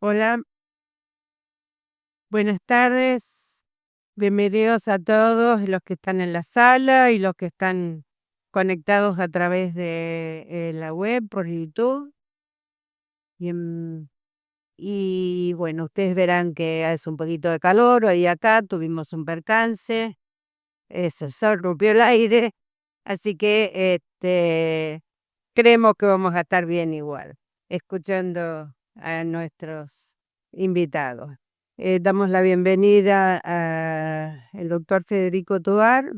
Hola, buenas tardes. Bienvenidos a todos los que están en la sala y los que están conectados a través de la web por YouTube. Y, y bueno, ustedes verán que hace un poquito de calor. Hoy acá tuvimos un percance. El sol rompió el aire. Así que creemos que vamos a estar bien igual, escuchando a nuestros invitados. Damos la bienvenida al doctor Federico Tovar.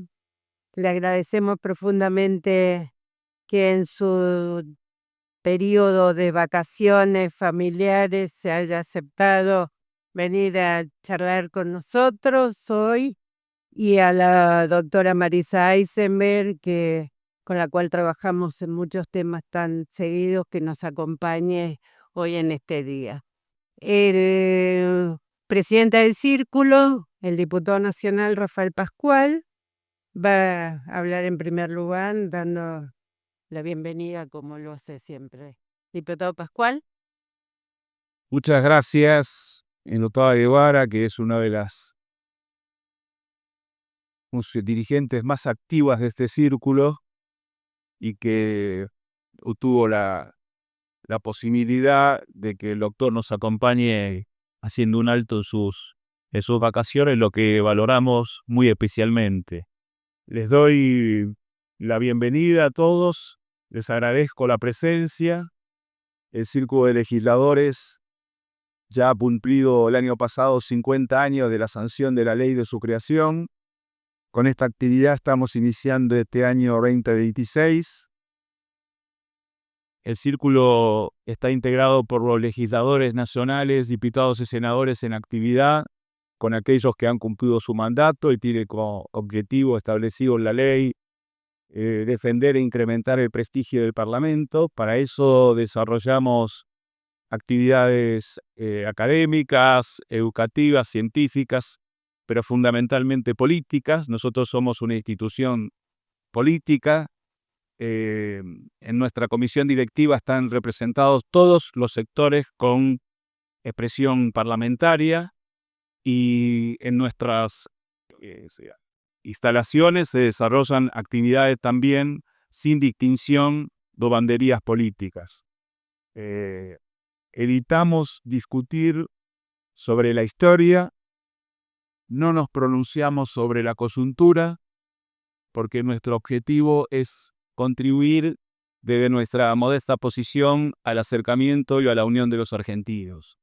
Le agradecemos profundamente que en su periodo de vacaciones familiares se haya aceptado venir a charlar con nosotros hoy, y a la doctora Marisa Eisenberg, con la cual trabajamos en muchos temas tan seguidos, que nos acompañe hoy en este día. El presidente del círculo, el diputado nacional Rafael Pascual, va a hablar en primer lugar, dando la bienvenida como lo hace siempre. Diputado Pascual. Muchas gracias, diputada Guevara, que es una de las dirigentes más activas de este círculo y que tuvo la posibilidad de que el doctor nos acompañe haciendo un alto en sus vacaciones, lo que valoramos muy especialmente. Les doy la bienvenida a todos, les agradezco la presencia. El Círculo de Legisladores ya ha cumplido el año pasado 50 años de la sanción de la ley de su creación. Con esta actividad estamos iniciando este año 2026. El círculo está integrado por los legisladores nacionales, diputados y senadores en actividad, con aquellos que han cumplido su mandato y tiene como objetivo establecido en la ley defender e incrementar el prestigio del Parlamento. Para eso desarrollamos actividades académicas, educativas, científicas, pero fundamentalmente políticas. Nosotros somos una institución política. En nuestra comisión directiva están representados todos los sectores con expresión parlamentaria, y en nuestras instalaciones se desarrollan actividades también sin distinción de banderías políticas. Evitamos discutir sobre la historia, no nos pronunciamos sobre la coyuntura, porque nuestro objetivo es contribuir desde nuestra modesta posición al acercamiento y a la unión de los argentinos.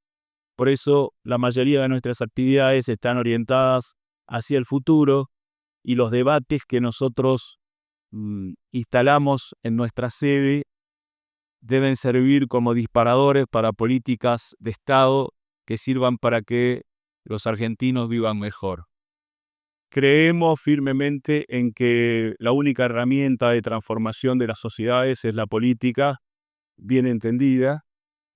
Por eso la mayoría de nuestras actividades están orientadas hacia el futuro, y los debates que nosotros instalamos en nuestra sede deben servir como disparadores para políticas de Estado que sirvan para que los argentinos vivan mejor. Creemos firmemente en que la única herramienta de transformación de las sociedades es la política, bien entendida.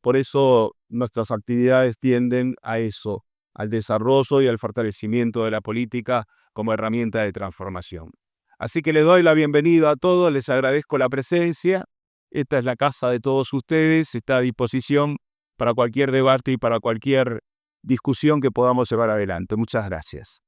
Por eso nuestras actividades tienden a eso, al desarrollo y al fortalecimiento de la política como herramienta de transformación. Así que les doy la bienvenida a todos, les agradezco la presencia. Esta es la casa de todos ustedes, está a disposición para cualquier debate y para cualquier discusión que podamos llevar adelante. Muchas gracias.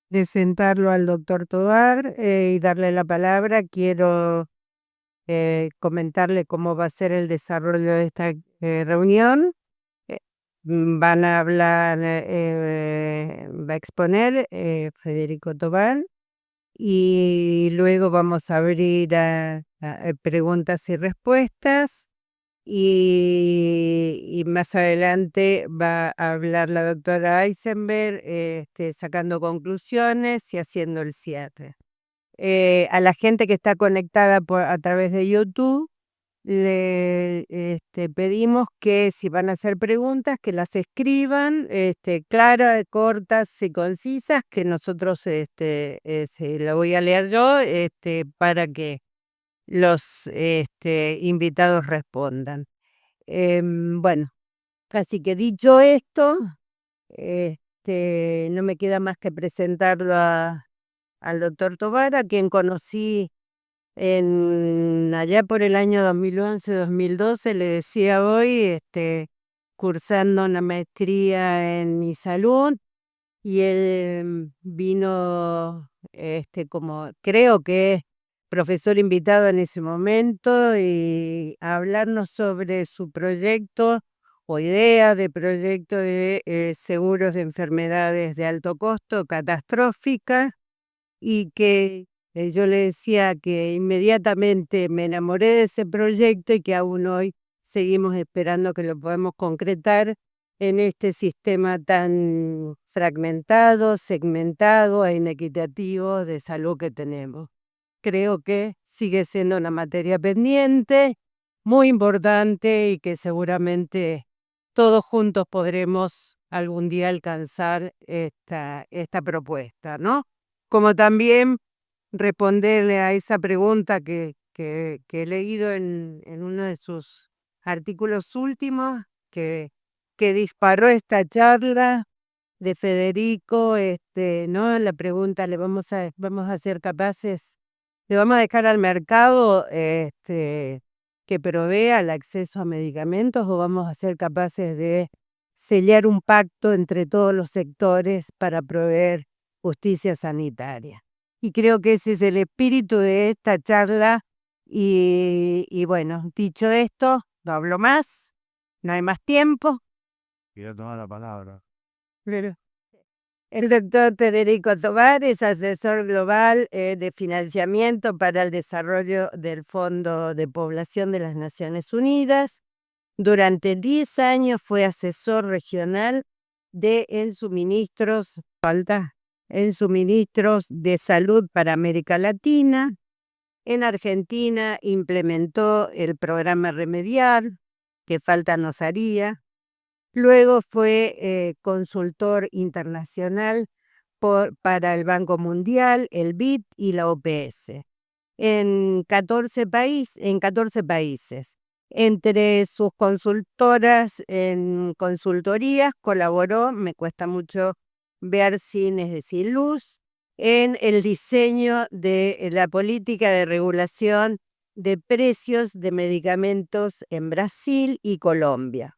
De sentarlo al doctor Tovar y darle la palabra, quiero comentarle cómo va a ser el desarrollo de esta reunión. Van a hablar, va a exponer Federico Tovar, y luego vamos a abrir a preguntas y respuestas, y más adelante va a hablar la doctora Eisenberg, sacando conclusiones y haciendo el cierre. A la gente que está conectada a través de YouTube, le pedimos que si van a hacer preguntas, que las escriban claras, cortas y concisas, que nosotros se la voy a leer yo, para que los invitados respondan. Bueno, así que dicho esto, no me queda más que presentarlo al doctor Tovar, a quien conocí allá por el año 2011-2012, le decía hoy, cursando una maestría en mi salud, y él vino, como creo que es profesor invitado en ese momento, y a hablarnos sobre su proyecto o idea de proyecto de seguros de enfermedades de alto costo catastróficas, y que yo le decía que inmediatamente me enamoré de ese proyecto y que aún hoy seguimos esperando que lo podamos concretar en este sistema tan fragmentado, segmentado e inequitativo de salud que tenemos. Creo que sigue siendo una materia pendiente, muy importante, y que seguramente todos juntos podremos algún día alcanzar esta propuesta, ¿no? Como también responderle a esa pregunta que he leído en uno de sus artículos últimos, que disparó esta charla de Federico, ¿no? La pregunta: vamos a ser capaces, le vamos a dejar al mercado, que provea el acceso a medicamentos, o vamos a ser capaces de sellar un pacto entre todos los sectores para proveer justicia sanitaria. Y creo que ese es el espíritu de esta charla. Y bueno, dicho esto, no hablo más, no hay más tiempo. Quiero tomar la palabra. Pero el doctor Federico Tovar es asesor global de financiamiento para el desarrollo del Fondo de Población de las Naciones Unidas. Durante 10 años fue asesor regional en suministros de salud para América Latina. En Argentina implementó el programa Remediar, que falta nos haría. Luego fue consultor internacional para el Banco Mundial, el BID y la OPS en 14 países. Entre sus consultoras en consultorías colaboró, me cuesta mucho ver sin, es decir, luz, en el diseño de la política de regulación de precios de medicamentos en Brasil y Colombia,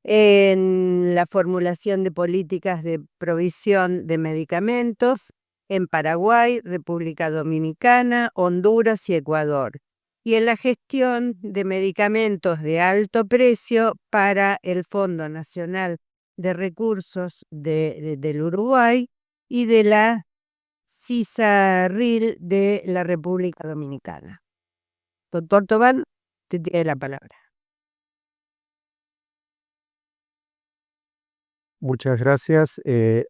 en la formulación de políticas de provisión de medicamentos en Paraguay, República Dominicana, Honduras y Ecuador, y en la gestión de medicamentos de alto precio para el Fondo Nacional de Recursos del Uruguay y de la CISARRIL de la República Dominicana. Doctor Tovar, te tiene la palabra. Muchas gracias.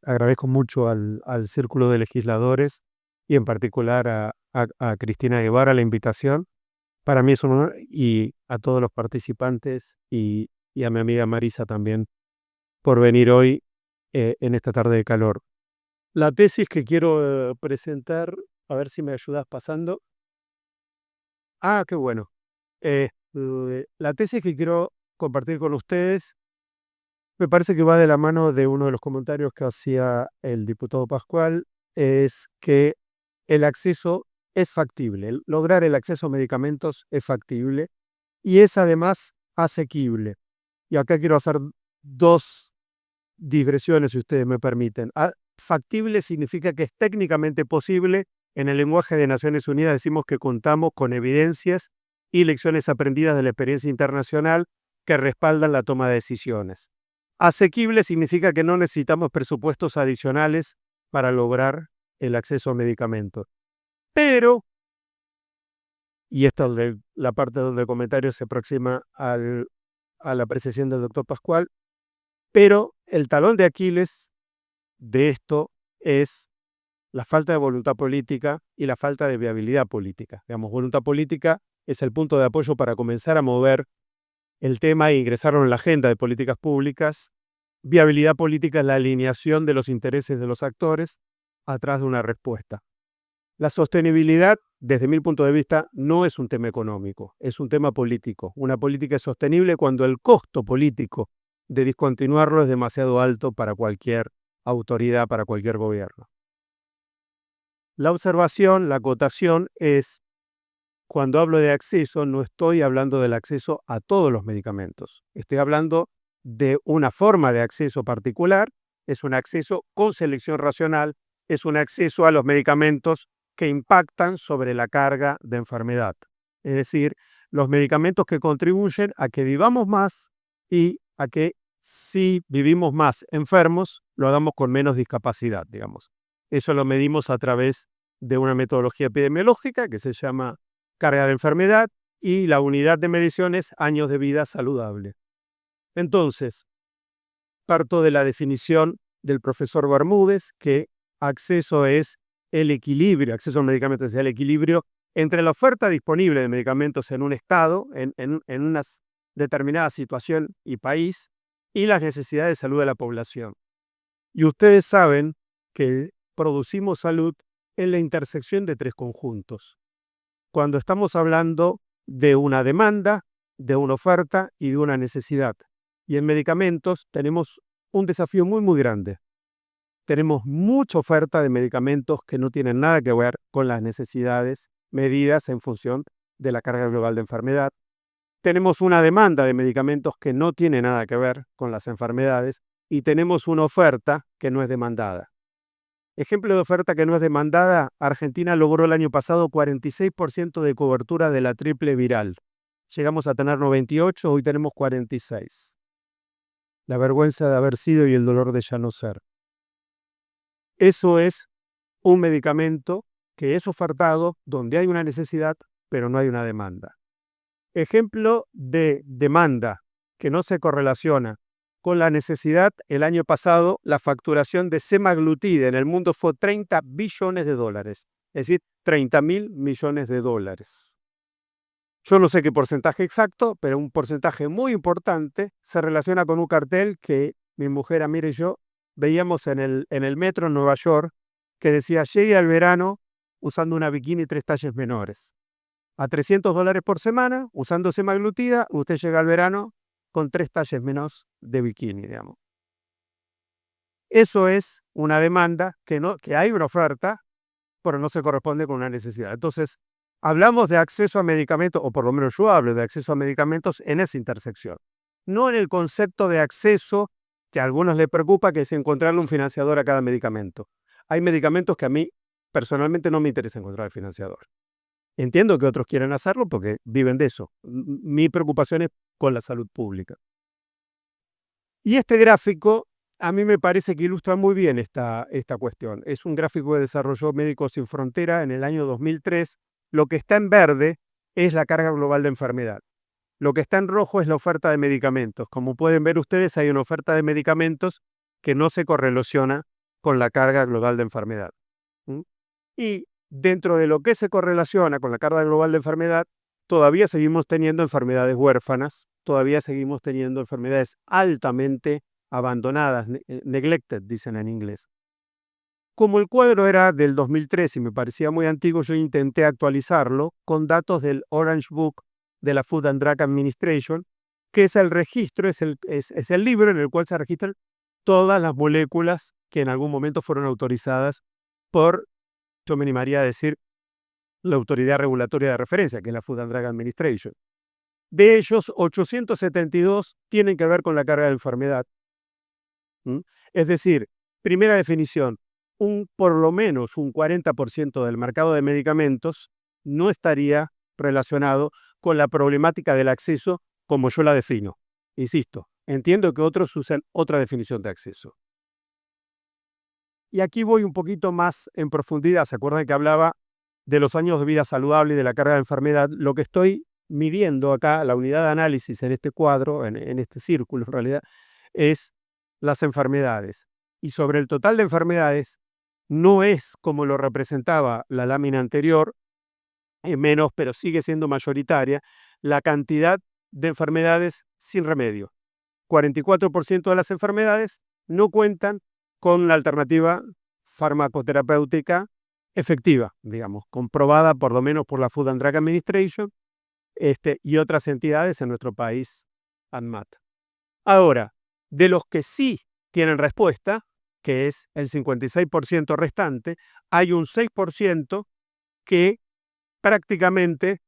Agradezco mucho al Círculo de Legisladores y en particular a Cristina Guevara la invitación. Para mí es un honor, y a todos los participantes y a mi amiga Marisa también por venir hoy en esta tarde de calor. La tesis que quiero presentar, a ver si me ayudas pasando. Qué bueno. La tesis que quiero compartir con ustedes me parece que va de la mano de uno de los comentarios que hacía el diputado Pascual, es que el acceso es factible, lograr el acceso a medicamentos es factible y es además asequible. Y acá quiero hacer dos digresiones, si ustedes me permiten. Factible significa que es técnicamente posible. En el lenguaje de Naciones Unidas decimos que contamos con evidencias y lecciones aprendidas de la experiencia internacional que respaldan la toma de decisiones. Asequible significa que no necesitamos presupuestos adicionales para lograr el acceso a medicamentos. Pero, y esta es la parte donde el comentario se aproxima a la apreciación del doctor Pascual, pero el talón de Aquiles de esto es la falta de voluntad política y la falta de viabilidad política. Digamos, voluntad política es el punto de apoyo para comenzar a mover el tema e ingresarlo en la agenda de políticas públicas. Viabilidad política es la alineación de los intereses de los actores atrás de una respuesta. La sostenibilidad, desde mi punto de vista, no es un tema económico, es un tema político. Una política es sostenible cuando el costo político de discontinuarlo es demasiado alto para cualquier autoridad, para cualquier gobierno. La observación, la acotación es, cuando hablo de acceso, no estoy hablando del acceso a todos los medicamentos. Estoy hablando de una forma de acceso particular, es un acceso con selección racional, es un acceso a los medicamentos que impactan sobre la carga de enfermedad. Es decir, los medicamentos que contribuyen a que vivamos más y a que si vivimos más enfermos, lo hagamos con menos discapacidad, digamos. Eso lo medimos a través de una metodología epidemiológica que se llama carga de enfermedad y la unidad de medición es años de vida saludable. Entonces, parto de la definición del profesor Bermúdez, que acceso es el equilibrio, acceso a medicamentos es el equilibrio entre la oferta disponible de medicamentos en un estado, en una determinada situación y país, y las necesidades de salud de la población. Y ustedes saben que producimos salud en la intersección de tres conjuntos. Cuando estamos hablando de una demanda, de una oferta y de una necesidad. Y en medicamentos tenemos un desafío muy, muy grande. Tenemos mucha oferta de medicamentos que no tienen nada que ver con las necesidades medidas en función de la carga global de enfermedad. Tenemos una demanda de medicamentos que no tiene nada que ver con las enfermedades y tenemos una oferta que no es demandada. Ejemplo de oferta que no es demandada, Argentina logró el año pasado 46% de cobertura de la triple viral. Llegamos a tener 98, hoy tenemos 46. La vergüenza de haber sido y el dolor de ya no ser. Eso es un medicamento que es ofertado donde hay una necesidad, pero no hay una demanda. Ejemplo de demanda que no se correlaciona con la necesidad, el año pasado la facturación de semaglutida en el mundo fue 30 billones de dólares, es decir, 30.000 millones de dólares. Yo no sé qué porcentaje exacto, pero un porcentaje muy importante se relaciona con un cartel que mi mujer Amir y yo veíamos en el metro en Nueva York, que decía, llegue al verano usando una bikini 3 tallas menores. A $300 por semana, usando semaglutida, usted llega al verano con 3 tallas menos de bikini, digamos. Eso es una demanda que hay una oferta, pero no se corresponde con una necesidad. Entonces, hablamos de acceso a medicamentos, o por lo menos yo hablo de acceso a medicamentos en esa intersección. No en el concepto de acceso que a algunos les preocupa, que es encontrarle un financiador a cada medicamento. Hay medicamentos que a mí personalmente no me interesa encontrar el financiador. Entiendo que otros quieren hacerlo porque viven de eso. Mi preocupación es con la salud pública. Y este gráfico a mí me parece que ilustra muy bien esta cuestión. Es un gráfico que desarrolló Médicos Sin Frontera en el año 2003. Lo que está en verde es la carga global de enfermedad. Lo que está en rojo es la oferta de medicamentos. Como pueden ver ustedes, hay una oferta de medicamentos que no se correlaciona con la carga global de enfermedad. Y dentro de lo que se correlaciona con la carga global de enfermedad, todavía seguimos teniendo enfermedades huérfanas, todavía seguimos teniendo enfermedades altamente abandonadas, neglected, dicen en inglés. Como el cuadro era del 2003 y me parecía muy antiguo, yo intenté actualizarlo con datos del Orange Book de la Food and Drug Administration, que es el registro, es el libro en el cual se registran todas las moléculas que en algún momento fueron autorizadas por, yo me animaría a decir, la autoridad regulatoria de referencia, que es la Food and Drug Administration. De ellos, 872 tienen que ver con la carga de enfermedad. Es decir, primera definición, por lo menos un 40% del mercado de medicamentos no estaría relacionado con la problemática del acceso como yo la defino. Insisto, entiendo que otros usan otra definición de acceso. Y aquí voy un poquito más en profundidad. ¿Se acuerdan que hablaba de los años de vida saludable y de la carga de enfermedad? Lo que estoy midiendo acá, la unidad de análisis en este cuadro, en este círculo en realidad, es las enfermedades. Y sobre el total de enfermedades, no es como lo representaba la lámina anterior, menos, pero sigue siendo mayoritaria, la cantidad de enfermedades sin remedio. 44% de las enfermedades no cuentan con la alternativa farmacoterapéutica efectiva, digamos, comprobada por lo menos por la Food and Drug Administration y otras entidades en nuestro país, ANMAT. Ahora, de los que sí tienen respuesta, que es el 56% restante, hay un 6% que prácticamente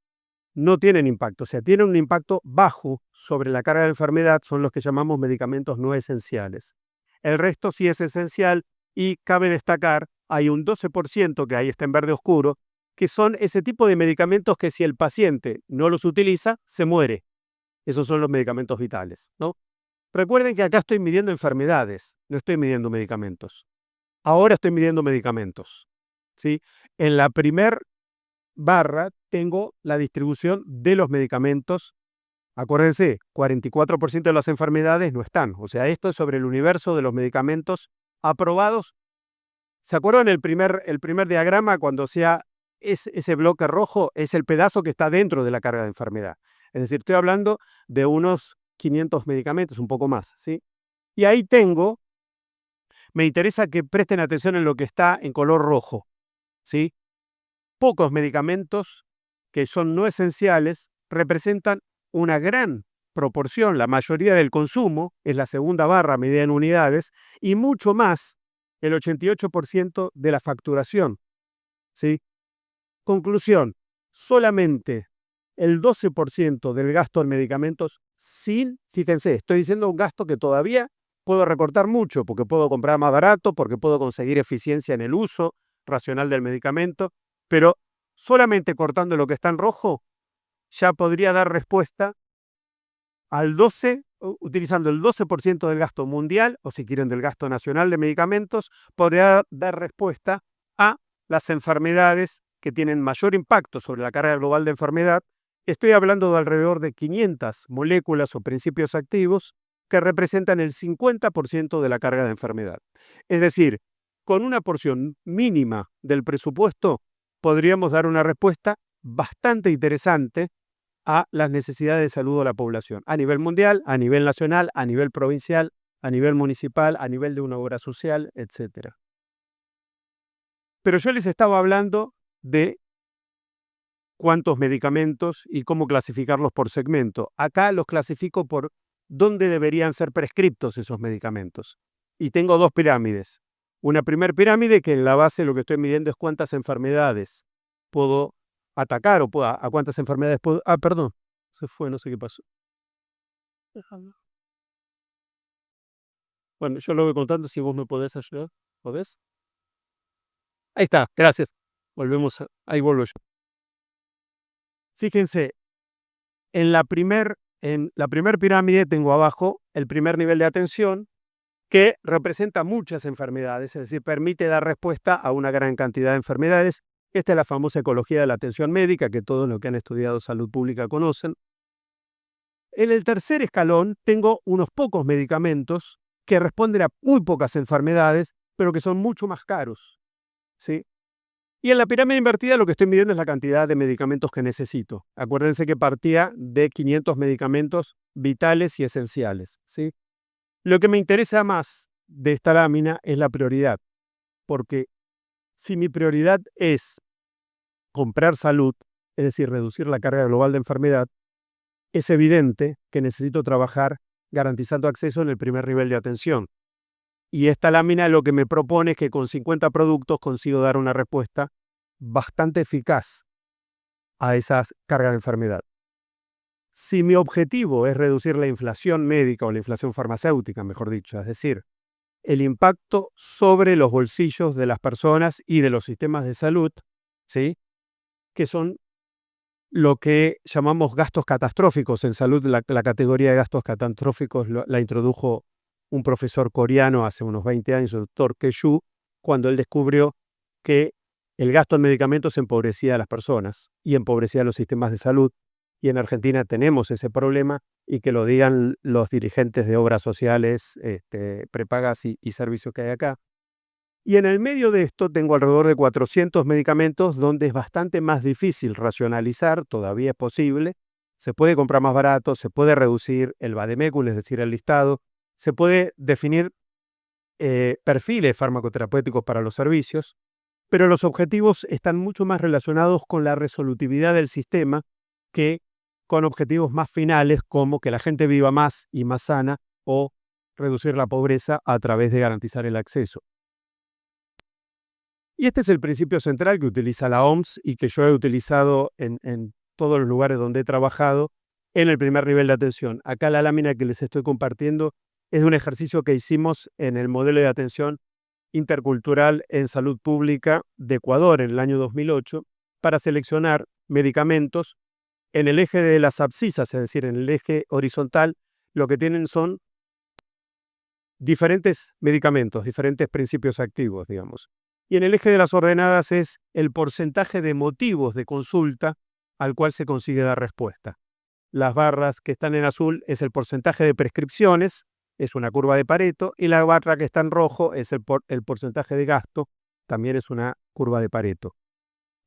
no tienen impacto, o sea, tienen un impacto bajo sobre la carga de enfermedad, son los que llamamos medicamentos no esenciales. El resto sí es esencial y cabe destacar, hay un 12% que ahí está en verde oscuro, que son ese tipo de medicamentos que si el paciente no los utiliza, se muere. Esos son los medicamentos vitales, ¿no? Recuerden que acá estoy midiendo enfermedades, no estoy midiendo medicamentos. Ahora estoy midiendo medicamentos, ¿sí? En la primer barra tengo la distribución de los medicamentos. Acuérdense, 44% de las enfermedades no están. O sea, esto es sobre el universo de los medicamentos aprobados. ¿Se acuerdan el primer diagrama cuando sea ese bloque rojo? Es el pedazo que está dentro de la carga de enfermedad. Es decir, estoy hablando de unos 500 medicamentos, un poco más, ¿sí? Y ahí me interesa que presten atención en lo que está en color rojo, ¿sí? Pocos medicamentos que son no esenciales representan una gran proporción, la mayoría del consumo, es la segunda barra medida en unidades, y mucho más, el 88% de la facturación, ¿sí? Conclusión, solamente el 12% del gasto en medicamentos fíjense, estoy diciendo un gasto que todavía puedo recortar mucho, porque puedo comprar más barato, porque puedo conseguir eficiencia en el uso racional del medicamento, pero solamente cortando lo que está en rojo, ya podría dar respuesta al 12, utilizando el 12% del gasto mundial, o si quieren del gasto nacional de medicamentos, podría dar respuesta a las enfermedades que tienen mayor impacto sobre la carga global de enfermedad. Estoy hablando de alrededor de 500 moléculas o principios activos que representan el 50% de la carga de enfermedad. Es decir, con una porción mínima del presupuesto podríamos dar una respuesta bastante interesante a las necesidades de salud de la población, a nivel mundial, a nivel nacional, a nivel provincial, a nivel municipal, a nivel de una obra social, etc. Pero yo les estaba hablando de cuántos medicamentos y cómo clasificarlos por segmento. Acá los clasifico por dónde deberían ser prescriptos esos medicamentos. Y tengo dos pirámides. Una primer pirámide que en la base lo que estoy midiendo es cuántas enfermedades puedo atacar o a cuántas enfermedades puedo... perdón, se fue, no sé qué pasó. Bueno, yo lo voy contando si vos me podés ayudar. ¿Podés? Ahí está, gracias. Ahí vuelvo yo. Fíjense, en la primer pirámide tengo abajo el primer nivel de atención que representa muchas enfermedades, es decir, permite dar respuesta a una gran cantidad de enfermedades. Esta es la famosa ecología de la atención médica que todos los que han estudiado salud pública conocen. En el tercer escalón tengo unos pocos medicamentos que responden a muy pocas enfermedades, pero que son mucho más caros, ¿sí? Y en la pirámide invertida lo que estoy midiendo es la cantidad de medicamentos que necesito. Acuérdense que partía de 500 medicamentos vitales y esenciales, ¿sí? Lo que me interesa más de esta lámina es la prioridad, porque si mi prioridad es comprar salud, es decir, reducir la carga global de enfermedad, es evidente que necesito trabajar garantizando acceso en el primer nivel de atención. Y esta lámina lo que me propone es que con 50 productos consigo dar una respuesta bastante eficaz a esas cargas de enfermedad. Si mi objetivo es reducir la inflación médica o la inflación farmacéutica, mejor dicho, es decir, el impacto sobre los bolsillos de las personas y de los sistemas de salud, ¿sí?, que son lo que llamamos gastos catastróficos. En salud, la categoría de gastos catastróficos la introdujo un profesor coreano hace unos 20 años, el doctor Ke-Shu, cuando él descubrió que el gasto en medicamentos empobrecía a las personas y empobrecía a los sistemas de salud. Y en Argentina tenemos ese problema, y que lo digan los dirigentes de obras sociales, prepagas y servicios que hay acá. Y en el medio de esto tengo alrededor de 400 medicamentos donde es bastante más difícil racionalizar, todavía es posible. Se puede comprar más barato, se puede reducir el vademecum, es decir, el listado, se puede definir perfiles farmacoterapéuticos para los servicios, pero los objetivos están mucho más relacionados con la resolutividad del sistema que con objetivos más finales como que la gente viva más y más sana, o reducir la pobreza a través de garantizar el acceso. Y este es el principio central que utiliza la OMS y que yo he utilizado en todos los lugares donde he trabajado en el primer nivel de atención. Acá la lámina que les estoy compartiendo es de un ejercicio que hicimos en el modelo de atención intercultural en salud pública de Ecuador en el año 2008 para seleccionar medicamentos en el eje de las abscisas, es decir, en el eje horizontal. Lo que tienen son diferentes medicamentos, diferentes principios activos, digamos. Y en el eje de las ordenadas es el porcentaje de motivos de consulta al cual se consigue dar respuesta. Las barras que están en azul es el porcentaje de prescripciones, es una curva de Pareto, y la barra que está en rojo es el porcentaje de gasto, también es una curva de Pareto.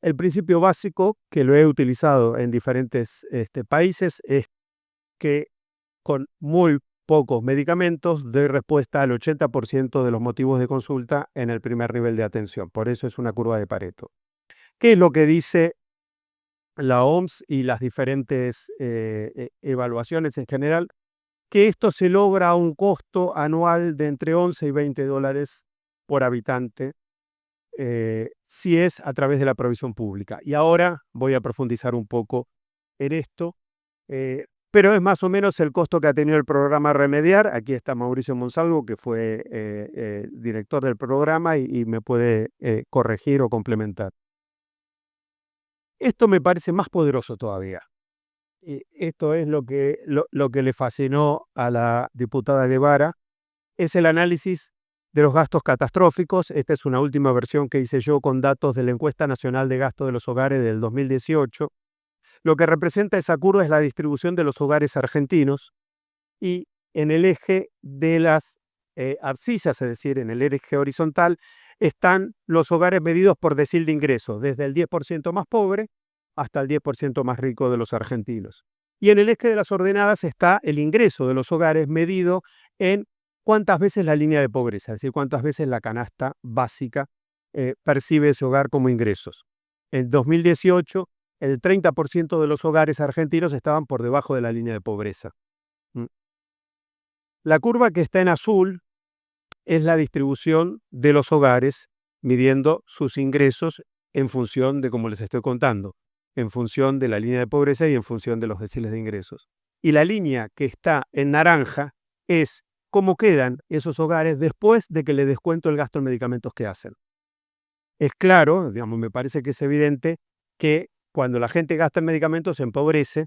El principio básico, que lo he utilizado en diferentes países, es que con muy pocos medicamentos doy respuesta al 80% de los motivos de consulta en el primer nivel de atención. Por eso es una curva de Pareto. ¿Qué es lo que dice la OMS y las diferentes evaluaciones en general? Que esto se logra a un costo anual de entre 11 y 20 dólares por habitante, si es a través de la provisión pública. Y ahora voy a profundizar un poco en esto, pero es más o menos el costo que ha tenido el programa Remediar. Aquí está Mauricio Monsalvo, que fue director del programa y me puede corregir o complementar. Esto me parece más poderoso todavía. Y esto es lo que le fascinó a la diputada Guevara, es el análisis de los gastos catastróficos. Esta es una última versión que hice yo con datos de la Encuesta Nacional de Gasto de los Hogares del 2018. Lo que representa esa curva es la distribución de los hogares argentinos y en el eje de las abscisas, es decir, en el eje horizontal, están los hogares medidos por decil de ingresos, desde el 10% más pobre hasta el 10% más rico de los argentinos. Y en el eje de las ordenadas está el ingreso de los hogares medido en cuántas veces la línea de pobreza, es decir, cuántas veces la canasta básica percibe ese hogar como ingresos. En 2018, el 30% de los hogares argentinos estaban por debajo de la línea de pobreza. La curva que está en azul es la distribución de los hogares midiendo sus ingresos en función de, como les estoy contando, en función de la línea de pobreza y en función de los deciles de ingresos. Y la línea que está en naranja es cómo quedan esos hogares después de que le descuento el gasto en medicamentos que hacen. Es claro, digamos, me parece que es evidente que cuando la gente gasta en medicamentos se empobrece.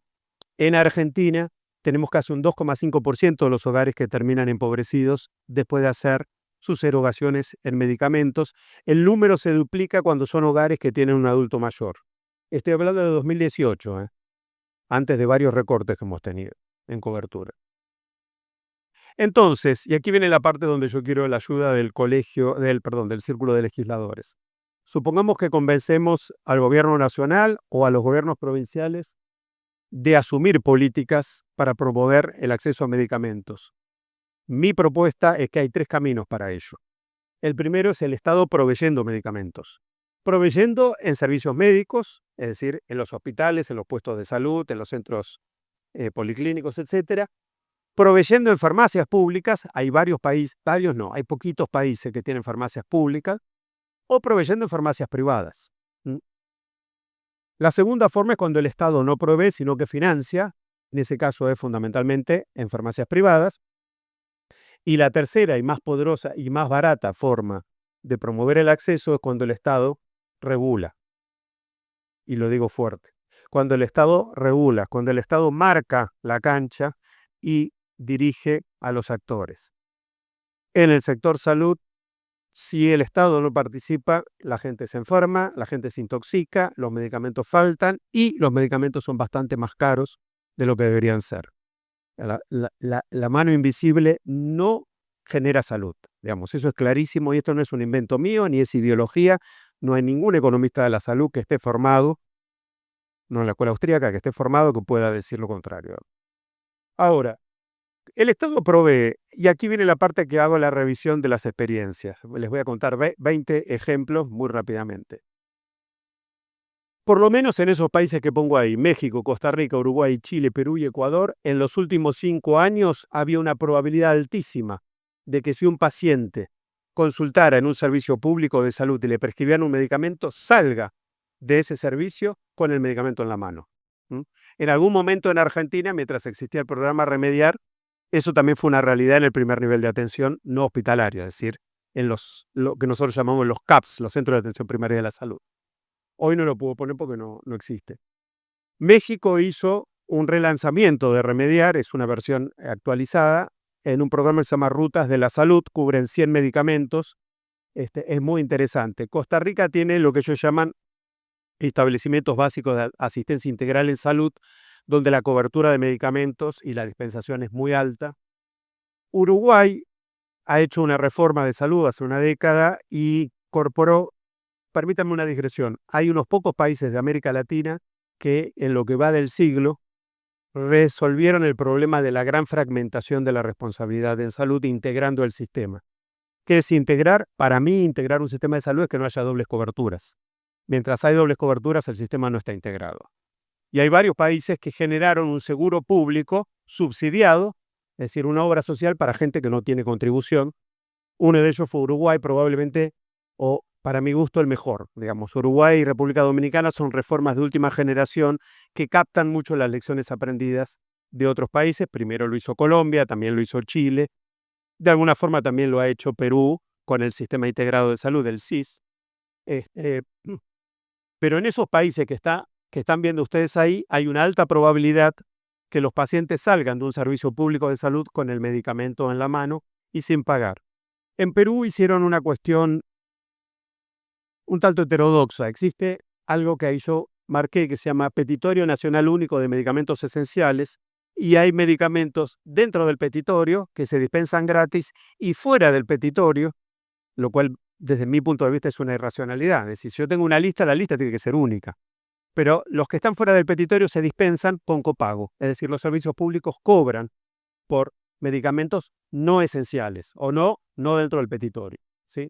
En Argentina tenemos casi un 2,5% de los hogares que terminan empobrecidos después de hacer sus erogaciones en medicamentos. El número se duplica cuando son hogares que tienen un adulto mayor. Estoy hablando de 2018, antes de varios recortes que hemos tenido en cobertura. Entonces, y aquí viene la parte donde yo quiero la ayuda del del Círculo de Legisladores. Supongamos que convencemos al gobierno nacional o a los gobiernos provinciales de asumir políticas para promover el acceso a medicamentos. Mi propuesta es que hay 3 caminos para ello. El primero es el Estado proveyendo medicamentos. Proveyendo en servicios médicos, es decir, en los hospitales, en los puestos de salud, en los centros policlínicos, etc. Proveyendo en farmacias públicas, hay hay poquitos países que tienen farmacias públicas, o proveyendo en farmacias privadas. La segunda forma es cuando el Estado no provee, sino que financia, en ese caso es fundamentalmente en farmacias privadas. Y la tercera y más poderosa y más barata forma de promover el acceso es cuando el Estado regula. Y lo digo fuerte. Cuando el Estado regula, cuando el Estado marca la cancha y dirige a los actores. En el sector salud, si el Estado no participa, la gente se enferma, la gente se intoxica, los medicamentos faltan y los medicamentos son bastante más caros de lo que deberían ser. La mano invisible no genera salud, digamos, eso es clarísimo y esto no es un invento mío ni es ideología. No hay ningún economista de la salud que esté formado, no en la escuela austríaca, que esté formado que pueda decir lo contrario. Ahora, el Estado provee, y aquí viene la parte que hago la revisión de las experiencias. Les voy a contar 20 ejemplos muy rápidamente. Por lo menos en esos países que pongo ahí, México, Costa Rica, Uruguay, Chile, Perú y Ecuador, en los últimos 5 años había una probabilidad altísima de que si un paciente consultara en un servicio público de salud y le prescribían un medicamento, salga de ese servicio con el medicamento en la mano. En algún momento en Argentina, mientras existía el programa Remediar, eso también fue una realidad en el primer nivel de atención no hospitalaria, es decir, en lo que nosotros llamamos los CAPS, los Centros de Atención Primaria de la Salud. Hoy no lo puedo poner porque no existe. México hizo un relanzamiento de Remediar, es una versión actualizada, en un programa que se llama Rutas de la Salud, cubren 100 medicamentos, es muy interesante. Costa Rica tiene lo que ellos llaman establecimientos básicos de asistencia integral en salud, donde la cobertura de medicamentos y la dispensación es muy alta. Uruguay ha hecho una reforma de salud hace una década y incorporó, permítanme una digresión, hay unos pocos países de América Latina que en lo que va del siglo resolvieron el problema de la gran fragmentación de la responsabilidad en salud integrando el sistema. ¿Qué es integrar? Para mí, integrar un sistema de salud es que no haya dobles coberturas. Mientras hay dobles coberturas, el sistema no está integrado. Y hay varios países que generaron un seguro público subsidiado, es decir, una obra social para gente que no tiene contribución. Uno de ellos fue Uruguay, probablemente, o para mi gusto, el mejor. Digamos, Uruguay y República Dominicana son reformas de última generación que captan mucho las lecciones aprendidas de otros países. Primero lo hizo Colombia, también lo hizo Chile. De alguna forma también lo ha hecho Perú con el Sistema Integrado de Salud, el SIS. Pero en esos países que están viendo ustedes ahí, hay una alta probabilidad que los pacientes salgan de un servicio público de salud con el medicamento en la mano y sin pagar. En Perú hicieron una cuestión un tanto heterodoxa. Existe algo que ahí yo marqué que se llama Petitorio Nacional Único de Medicamentos Esenciales, y hay medicamentos dentro del petitorio que se dispensan gratis y fuera del petitorio, lo cual desde mi punto de vista es una irracionalidad. Es decir, si yo tengo una lista, la lista tiene que ser única. Pero los que están fuera del petitorio se dispensan con copago, es decir, los servicios públicos cobran por medicamentos no esenciales o no dentro del petitorio, ¿sí?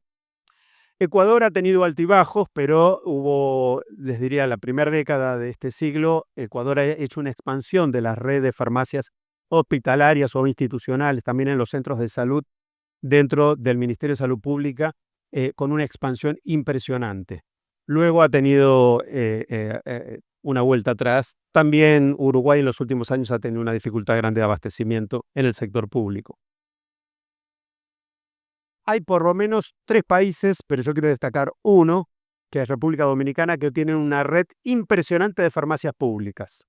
Ecuador ha tenido altibajos, pero hubo, les diría, la primera década de este siglo, Ecuador ha hecho una expansión de las redes de farmacias hospitalarias o institucionales, también en los centros de salud, dentro del Ministerio de Salud Pública, con una expansión impresionante. Luego ha tenido una vuelta atrás. También Uruguay en los últimos años ha tenido una dificultad grande de abastecimiento en el sector público. Hay por lo menos 3 países, pero yo quiero destacar uno, que es República Dominicana, que tienen una red impresionante de farmacias públicas.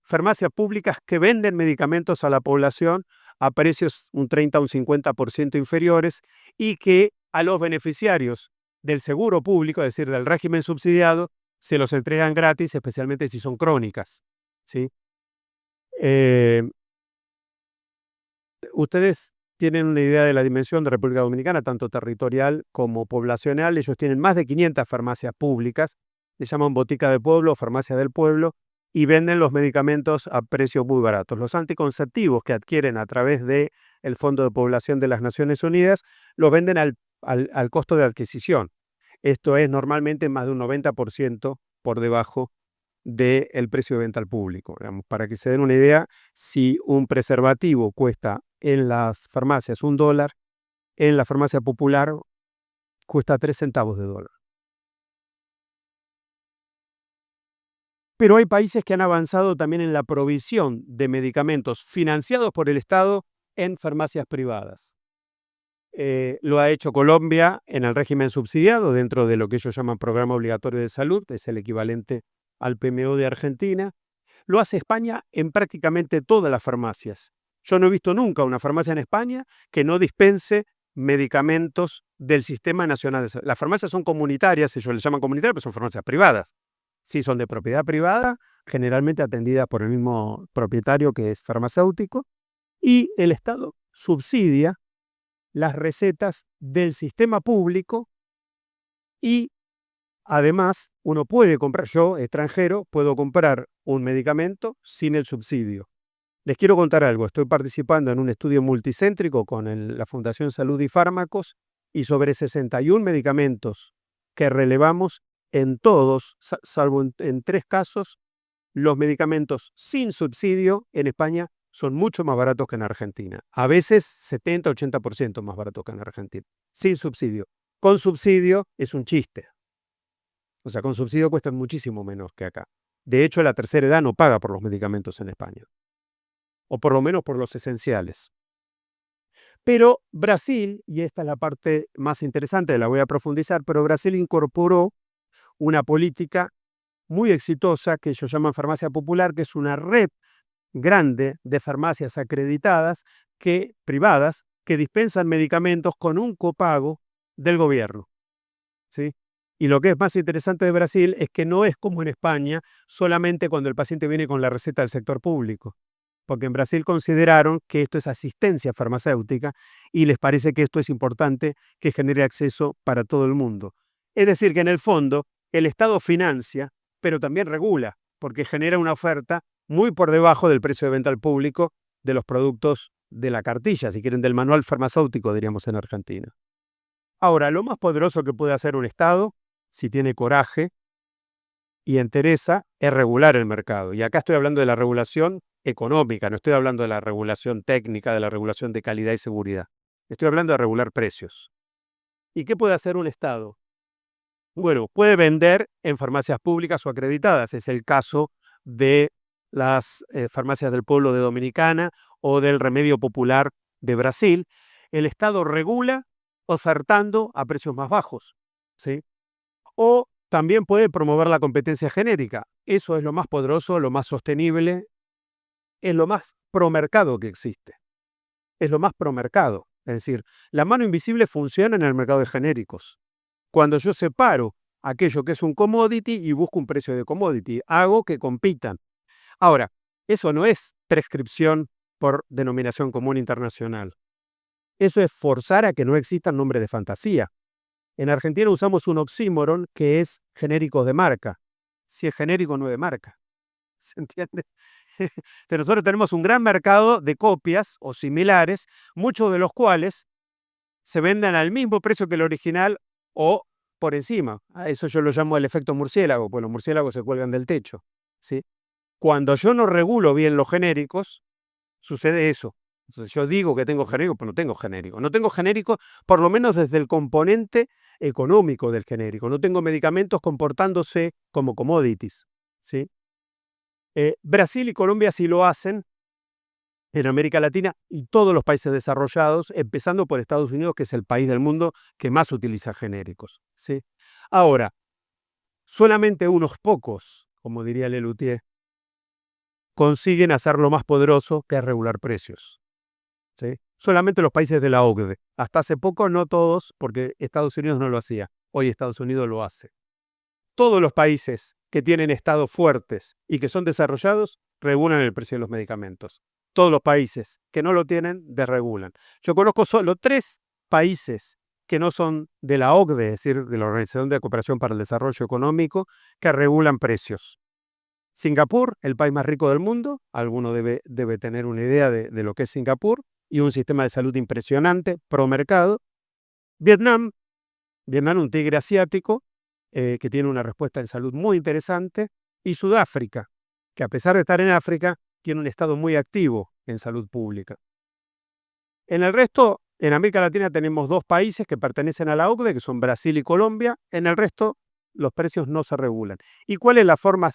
Farmacias públicas que venden medicamentos a la población a precios un 30 o un 50% inferiores y que a los beneficiarios del seguro público, es decir, del régimen subsidiado, se los entregan gratis, especialmente si son crónicas, ¿sí? Ustedes tienen una idea de la dimensión de República Dominicana, tanto territorial como poblacional. Ellos tienen más de 500 farmacias públicas, le llaman botica de pueblo o farmacia del pueblo, y venden los medicamentos a precios muy baratos. Los anticonceptivos que adquieren a través del Fondo de Población de las Naciones Unidas los venden al costo de adquisición. Esto es normalmente más de un 90% por debajo del precio de venta al público. Digamos, para que se den una idea, si un preservativo cuesta en las farmacias $1, en la farmacia popular cuesta 3 centavos de dólar. Pero hay países que han avanzado también en la provisión de medicamentos financiados por el Estado en farmacias privadas. Lo ha hecho Colombia en el régimen subsidiado dentro de lo que ellos llaman Programa Obligatorio de Salud, es el equivalente al PMO de Argentina. Lo hace España en prácticamente todas las farmacias. Yo no he visto nunca una farmacia en España que no dispense medicamentos del Sistema Nacional de Salud. Las farmacias son comunitarias, ellos les llaman comunitarias, pero son farmacias privadas. Sí, son de propiedad privada, generalmente atendidas por el mismo propietario que es farmacéutico, y el Estado subsidia las recetas del sistema público y además uno puede comprar, yo extranjero, puedo comprar un medicamento sin el subsidio. Les quiero contar algo, estoy participando en un estudio multicéntrico con la Fundación Salud y Fármacos y sobre 61 medicamentos que relevamos en todos, salvo en 3 casos, los medicamentos sin subsidio en España son mucho más baratos que en Argentina. A veces 70-80% más baratos que en Argentina. Sin subsidio. Con subsidio es un chiste. O sea, con subsidio cuestan muchísimo menos que acá. De hecho, la tercera edad no paga por los medicamentos en España. O por lo menos por los esenciales. Pero Brasil, y esta es la parte más interesante, la voy a profundizar, pero Brasil incorporó una política muy exitosa que ellos llaman farmacia popular, que es una red grande de farmacias acreditadas, privadas, que dispensan medicamentos con un copago del gobierno. ¿Sí? Y lo que es más interesante de Brasil es que no es como en España, solamente cuando el paciente viene con la receta del sector público. Porque en Brasil consideraron que esto es asistencia farmacéutica y les parece que esto es importante que genere acceso para todo el mundo. Es decir, que en el fondo el Estado financia, pero también regula, porque genera una oferta muy por debajo del precio de venta al público de los productos de la cartilla, si quieren, del manual farmacéutico, diríamos en Argentina. Ahora, lo más poderoso que puede hacer un Estado, si tiene coraje y entereza, es regular el mercado. Y acá estoy hablando de la regulación económica, no estoy hablando de la regulación técnica, de la regulación de calidad y seguridad. Estoy hablando de regular precios. ¿Y qué puede hacer un Estado? Bueno, puede vender en farmacias públicas o acreditadas. Es el caso de las farmacias del pueblo de Dominicana o del Remedio Popular de Brasil. El Estado regula ofertando a precios más bajos, ¿sí? O también puede promover la competencia genérica. Eso es lo más poderoso, lo más sostenible, es lo más promercado que existe. Es lo más promercado. Es decir, la mano invisible funciona en el mercado de genéricos. Cuando yo separo aquello que es un commodity y busco un precio de commodity, hago que compitan. Ahora, eso no es prescripción por denominación común internacional. Eso es forzar a que no existan nombres de fantasía. En Argentina usamos un oxímoron que es genérico de marca. Si es genérico, no es de marca. ¿Se entiende? Nosotros tenemos un gran mercado de copias o similares, muchos de los cuales se venden al mismo precio que el original o por encima. A eso yo lo llamo el efecto murciélago, pues los murciélagos se cuelgan del techo, ¿sí? Cuando yo no regulo bien los genéricos, sucede eso. Entonces yo digo que tengo genérico, pero no tengo genérico. No tengo genérico, por lo menos desde el componente económico del genérico. No tengo medicamentos comportándose como commodities, ¿sí? Brasil y Colombia sí lo hacen, en América Latina y todos los países desarrollados, empezando por Estados Unidos, que es el país del mundo que más utiliza genéricos, ¿sí? Ahora, solamente unos pocos, como diría Lelutier, consiguen hacerlo más poderoso que es regular precios, ¿sí? Solamente los países de la OCDE. Hasta hace poco no todos, porque Estados Unidos no lo hacía. Hoy Estados Unidos lo hace. Todos los países que tienen estados fuertes y que son desarrollados regulan el precio de los medicamentos. Todos los países que no lo tienen, desregulan. Yo conozco solo 3 países que no son de la OCDE, es decir, de la Organización de Cooperación para el Desarrollo Económico, que regulan precios. Singapur, el país más rico del mundo, alguno debe tener una idea de lo que es Singapur, y un sistema de salud impresionante, pro mercado. Vietnam, un tigre asiático, que tiene una respuesta en salud muy interesante, y Sudáfrica, que a pesar de estar en África, tiene un estado muy activo en salud pública. En el resto, en América Latina tenemos 2 países que pertenecen a la OCDE, que son Brasil y Colombia. En el resto, los precios no se regulan. ¿Y cuál es la forma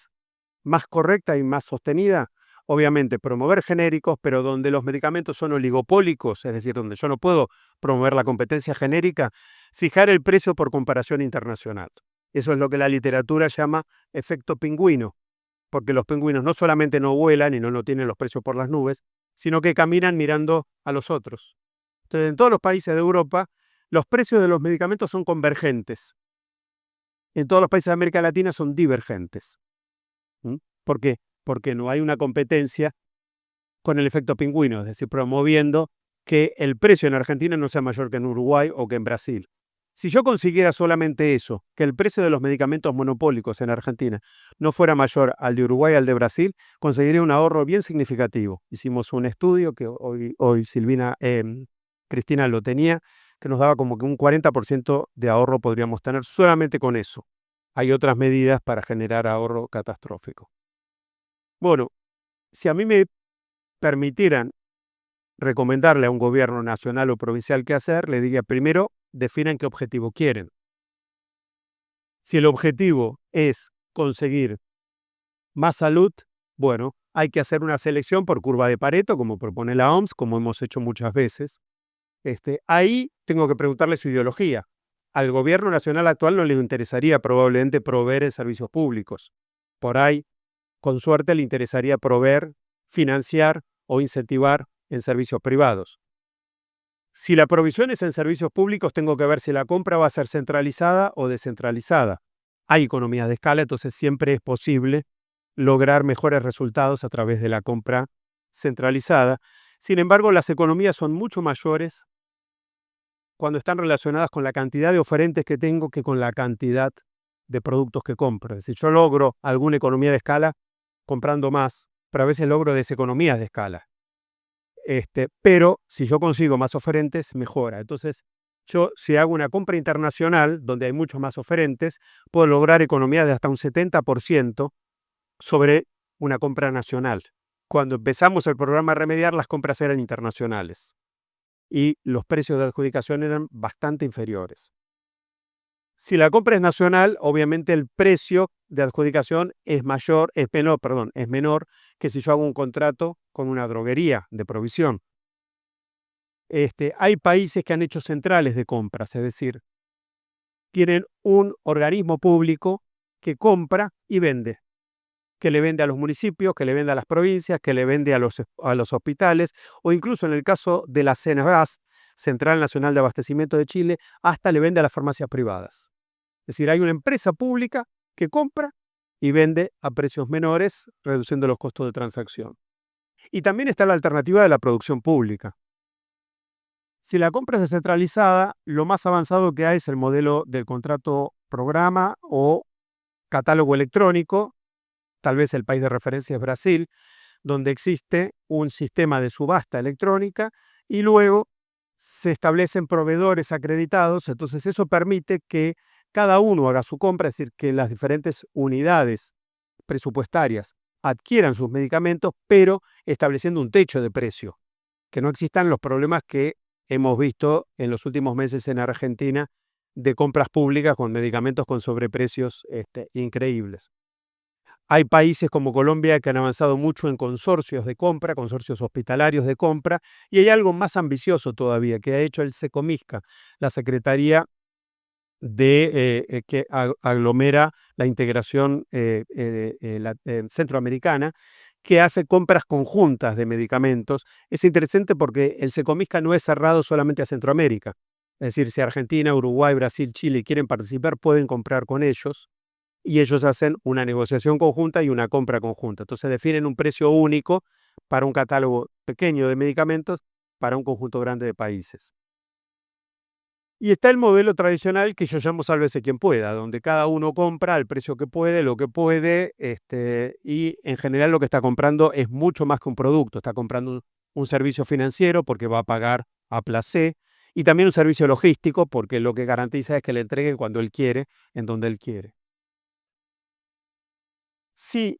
más correcta y más sostenida? Obviamente, promover genéricos, pero donde los medicamentos son oligopólicos, es decir, donde yo no puedo promover la competencia genérica, fijar el precio por comparación internacional. Eso es lo que la literatura llama efecto pingüino, porque los pingüinos no solamente no vuelan y no tienen los precios por las nubes, sino que caminan mirando a los otros. Entonces, en todos los países de Europa, los precios de los medicamentos son convergentes. En todos los países de América Latina son divergentes. ¿Por qué? Porque no hay una competencia con el efecto pingüino, es decir, promoviendo que el precio en Argentina no sea mayor que en Uruguay o que en Brasil. Si yo consiguiera solamente eso, que el precio de los medicamentos monopólicos en Argentina no fuera mayor al de Uruguay y al de Brasil, conseguiría un ahorro bien significativo. Hicimos un estudio que hoy Cristina lo tenía, que nos daba como que un 40% de ahorro podríamos tener solamente con eso. Hay otras medidas para generar ahorro catastrófico. Bueno, si a mí me permitieran recomendarle a un gobierno nacional o provincial qué hacer, le diría primero, definan qué objetivo quieren. Si el objetivo es conseguir más salud, bueno, hay que hacer una selección por curva de Pareto, como propone la OMS, como hemos hecho muchas veces. Ahí tengo que preguntarle su ideología. Al gobierno nacional actual no le interesaría probablemente proveer en servicios públicos. Por ahí, con suerte, le interesaría proveer, financiar o incentivar en servicios privados. Si la provisión es en servicios públicos, tengo que ver si la compra va a ser centralizada o descentralizada. Hay economías de escala, entonces siempre es posible lograr mejores resultados a través de la compra centralizada. Sin embargo, las economías son mucho mayores cuando están relacionadas con la cantidad de oferentes que tengo que con la cantidad de productos que compro. Es decir, yo logro alguna economía de escala comprando más, pero a veces logro deseconomías de escala. Pero si yo consigo más oferentes, mejora. Entonces, yo si hago una compra internacional, donde hay muchos más oferentes, puedo lograr economías de hasta un 70% sobre una compra nacional. Cuando empezamos el programa Remediar, las compras eran internacionales y los precios de adjudicación eran bastante inferiores. Si la compra es nacional, obviamente el precio de adjudicación es menor que si yo hago un contrato con una droguería de provisión. Hay países que han hecho centrales de compras, es decir, tienen un organismo público que compra y vende, que le vende a los municipios, que le vende a las provincias, que le vende a los hospitales, o incluso en el caso de la CNAS, Central Nacional de Abastecimiento de Chile, hasta le vende a las farmacias privadas. Es decir, hay una empresa pública que compra y vende a precios menores, reduciendo los costos de transacción. Y también está la alternativa de la producción pública. Si la compra es descentralizada, lo más avanzado que hay es el modelo del contrato programa o catálogo electrónico. Tal vez el país de referencia es Brasil, donde existe un sistema de subasta electrónica y luego se establecen proveedores acreditados. Entonces eso permite que cada uno haga su compra, es decir, que las diferentes unidades presupuestarias adquieran sus medicamentos, pero estableciendo un techo de precio, que no existan los problemas que hemos visto en los últimos meses en Argentina de compras públicas con medicamentos con sobreprecios increíbles. Hay países como Colombia que han avanzado mucho en consorcios de compra, consorcios hospitalarios de compra, y hay algo más ambicioso todavía que ha hecho el SECOMISCA, la Secretaría que aglomera la integración centroamericana, que hace compras conjuntas de medicamentos. Es interesante porque el SECOMISCA no es cerrado solamente a Centroamérica. Es decir, si Argentina, Uruguay, Brasil, Chile quieren participar, pueden comprar con ellos y ellos hacen una negociación conjunta y una compra conjunta. Entonces definen un precio único para un catálogo pequeño de medicamentos para un conjunto grande de países. Y está el modelo tradicional que yo llamo sálvese quien pueda, donde cada uno compra al precio que puede, lo que puede, y en general lo que está comprando es mucho más que un producto. Está comprando un servicio financiero porque va a pagar a placé, y también un servicio logístico porque lo que garantiza es que le entreguen cuando él quiere, en donde él quiere. Si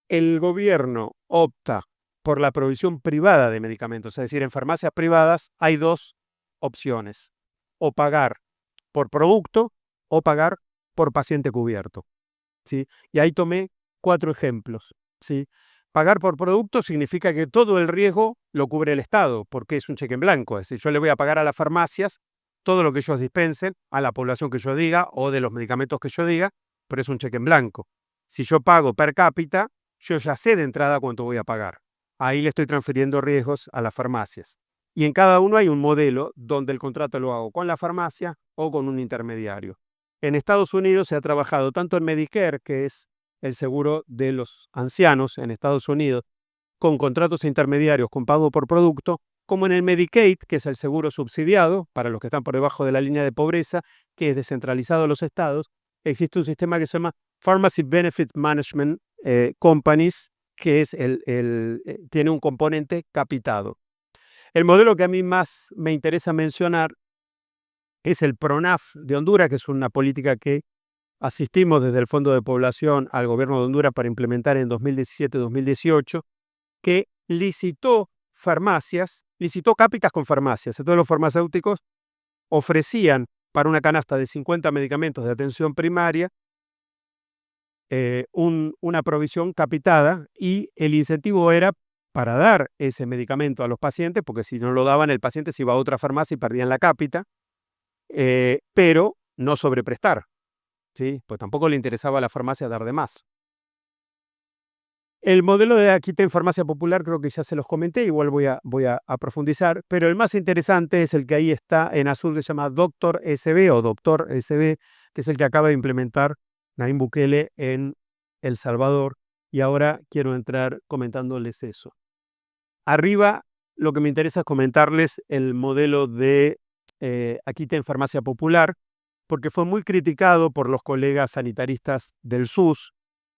el gobierno opta por la provisión privada de medicamentos, es decir, en farmacias privadas hay dos opciones: o pagar por producto o pagar por paciente cubierto, ¿sí? Y ahí tomé 4 ejemplos, ¿sí? Pagar por producto significa que todo el riesgo lo cubre el Estado, porque es un cheque en blanco. Es decir, yo le voy a pagar a las farmacias todo lo que ellos dispensen a la población que yo diga o de los medicamentos que yo diga, pero es un cheque en blanco. Si yo pago per cápita, yo ya sé de entrada cuánto voy a pagar. Ahí le estoy transfiriendo riesgos a las farmacias. Y en cada uno hay un modelo donde el contrato lo hago con la farmacia o con un intermediario. En Estados Unidos se ha trabajado tanto en Medicare, que es el seguro de los ancianos en Estados Unidos, con contratos intermediarios con pago por producto, como en el Medicaid, que es el seguro subsidiado para los que están por debajo de la línea de pobreza, que es descentralizado a los estados. Existe un sistema que se llama Pharmacy Benefit Management Companies, que es tiene un componente capitado. El modelo que a mí más me interesa mencionar es el PRONAF de Honduras, que es una política que asistimos desde el Fondo de Población al gobierno de Honduras para implementar en 2017-2018, que licitó farmacias, licitó cápitas con farmacias. Entonces los farmacéuticos ofrecían para una canasta de 50 medicamentos de atención primaria una provisión capitada, y el incentivo era para dar ese medicamento a los pacientes, porque si no lo daban, el paciente se iba a otra farmacia y perdían la cápita, pero no sobreprestar, ¿sí? Pues tampoco le interesaba a la farmacia dar de más. El modelo de Aquitaine Farmacia Popular creo que ya se los comenté, igual voy a profundizar, pero el más interesante es el que ahí está en azul, que se llama Doctor SB o Doctor SB, que es el que acaba de implementar Nayib Bukele en El Salvador, y ahora quiero entrar comentándoles eso. Arriba lo que me interesa es comentarles el modelo de Aquitaine Farmacia Popular, porque fue muy criticado por los colegas sanitaristas del SUS,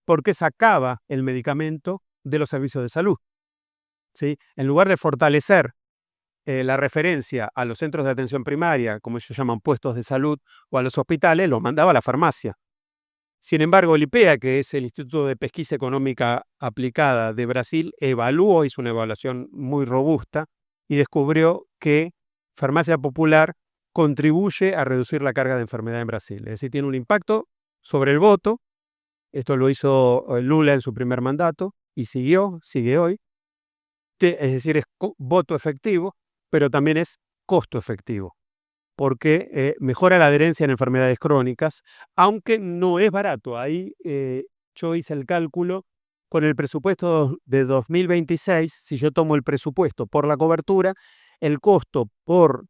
porque sacaba el medicamento de los servicios de salud, ¿sí? En lugar de fortalecer la referencia a los centros de atención primaria, como ellos llaman puestos de salud, o a los hospitales, los mandaba a la farmacia. Sin embargo, el IPEA, que es el Instituto de Pesquisa Económica Aplicada de Brasil, hizo una evaluación muy robusta y descubrió que Farmacia Popular contribuye a reducir la carga de enfermedad en Brasil. Es decir, tiene un impacto sobre el voto. Esto lo hizo Lula en su primer mandato y sigue hoy. Es decir, es voto efectivo, pero también es costo efectivo, porque mejora la adherencia en enfermedades crónicas, aunque no es barato. Ahí yo hice el cálculo con el presupuesto de 2026. Si yo tomo el presupuesto por la cobertura, el costo por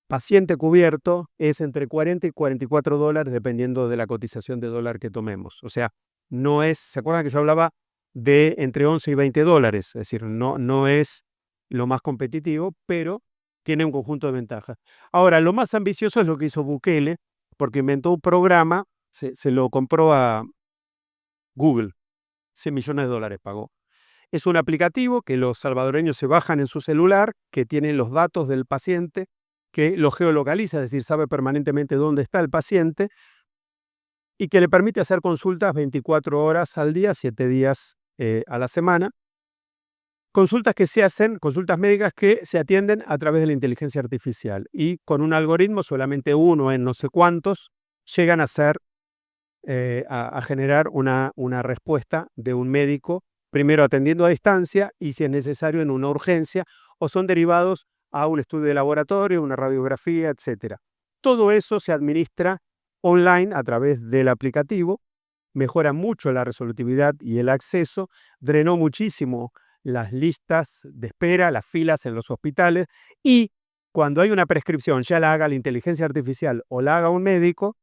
paciente cubierto es entre 40 y 44 dólares, dependiendo de la cotización de dólar que tomemos. O sea, no es, ¿se acuerdan que yo hablaba de entre 11 y 20 dólares? Es decir, no es lo más competitivo, pero tiene un conjunto de ventajas. Ahora, lo más ambicioso es lo que hizo Bukele, porque inventó un programa, se lo compró a Google, 100 millones de dólares pagó. Es un aplicativo que los salvadoreños se bajan en su celular, que tiene los datos del paciente, que lo geolocaliza, es decir, sabe permanentemente dónde está el paciente, y que le permite hacer consultas 24 horas al día, 7 días a la semana. Consultas médicas que se atienden a través de la inteligencia artificial, y con un algoritmo, solamente uno en no sé cuántos, llegan a generar una respuesta de un médico, primero atendiendo a distancia y, si es necesario, en una urgencia, o son derivados a un estudio de laboratorio, una radiografía, etc. Todo eso se administra online a través del aplicativo, mejora mucho la resolutividad y el acceso, drenó muchísimo las listas de espera, las filas en los hospitales, y cuando hay una prescripción, ya la haga la inteligencia artificial o la haga un médico,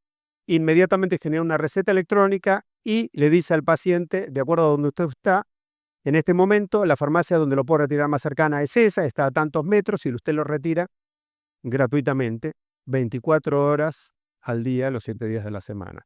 inmediatamente genera una receta electrónica y le dice al paciente, de acuerdo a donde usted está, en este momento la farmacia donde lo puedo retirar más cercana es esa, está a tantos metros, y usted lo retira gratuitamente, 24 horas al día, los 7 días de la semana.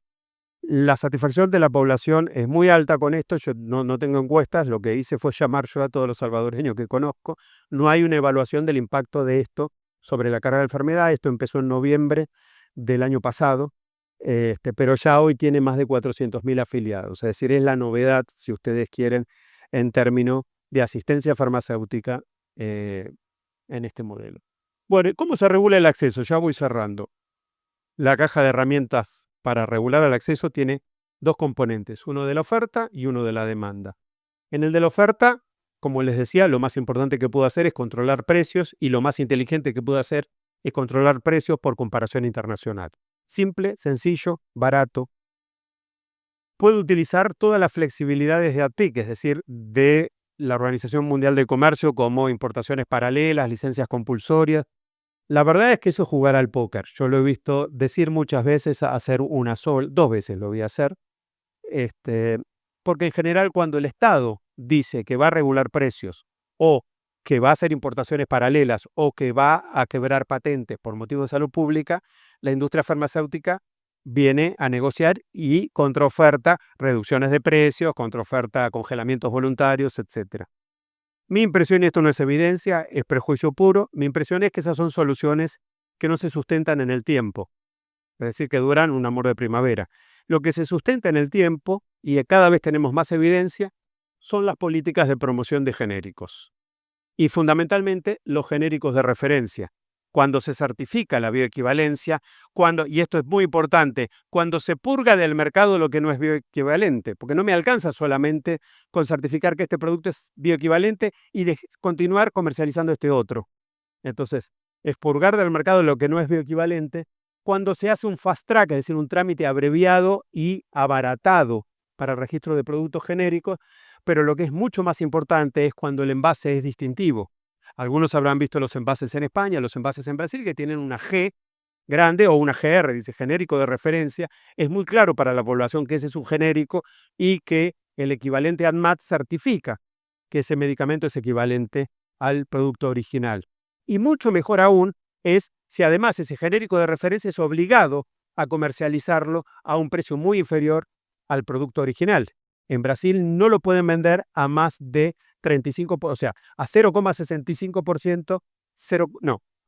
La satisfacción de la población es muy alta con esto. Yo no tengo encuestas, lo que hice fue llamar yo a todos los salvadoreños que conozco. No hay una evaluación del impacto de esto sobre la carga de enfermedad. Esto empezó en noviembre del año pasado, pero ya hoy tiene más de 400.000 afiliados. Es decir, es la novedad, si ustedes quieren, en términos de asistencia farmacéutica en este modelo. Bueno, ¿cómo se regula el acceso? Ya voy cerrando. La caja de herramientas para regular el acceso tiene dos componentes, uno de la oferta y uno de la demanda. En el de la oferta, como les decía, lo más importante que puedo hacer es controlar precios, y lo más inteligente que puedo hacer es controlar precios por comparación internacional. Simple, sencillo, barato. Puedo utilizar todas las flexibilidades de ATPIC, es decir, de la Organización Mundial de Comercio, como importaciones paralelas, licencias compulsorias. La verdad es que eso es jugar al póker. Yo lo he visto decir muchas veces, hacer dos veces lo voy a hacer, porque en general, cuando el Estado dice que va a regular precios, o que va a hacer importaciones paralelas, o que va a quebrar patentes por motivos de salud pública, la industria farmacéutica viene a negociar y contraoferta reducciones de precios, contraoferta congelamientos voluntarios, etc. Mi impresión, y esto no es evidencia, es prejuicio puro, mi impresión es que esas son soluciones que no se sustentan en el tiempo, es decir, que duran un amor de primavera. Lo que se sustenta en el tiempo, y cada vez tenemos más evidencia, son las políticas de promoción de genéricos y fundamentalmente los genéricos de referencia. Cuando se certifica la bioequivalencia, y esto es muy importante, cuando se purga del mercado lo que no es bioequivalente, porque no me alcanza solamente con certificar que este producto es bioequivalente y continuar comercializando este otro. Entonces, es purgar del mercado lo que no es bioequivalente cuando se hace un fast track, es decir, un trámite abreviado y abaratado para el registro de productos genéricos, pero lo que es mucho más importante es cuando el envase es distintivo. Algunos habrán visto los envases en España, los envases en Brasil, que tienen una G grande o una GR, dice genérico de referencia. Es muy claro para la población que ese es un genérico y que el equivalente ANMAT certifica que ese medicamento es equivalente al producto original. Y mucho mejor aún es si además ese genérico de referencia es obligado a comercializarlo a un precio muy inferior al producto original. En Brasil no lo pueden vender a más de 35%, o sea, a 0,65%,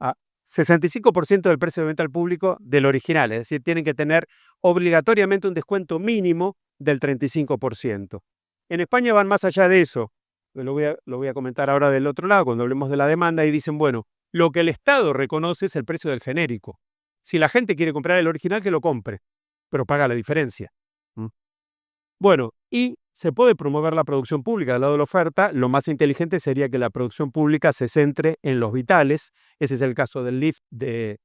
a 65% del precio de venta al público del original. Es decir, tienen que tener obligatoriamente un descuento mínimo del 35%. En España van más allá de eso. Lo voy a comentar ahora del otro lado, cuando hablemos de la demanda, y dicen, bueno, lo que el Estado reconoce es el precio del genérico. Si la gente quiere comprar el original, que lo compre, pero paga la diferencia. Bueno, y se puede promover la producción pública del lado de la oferta. Lo más inteligente sería que la producción pública se centre en los vitales. Ese es el caso del LIF de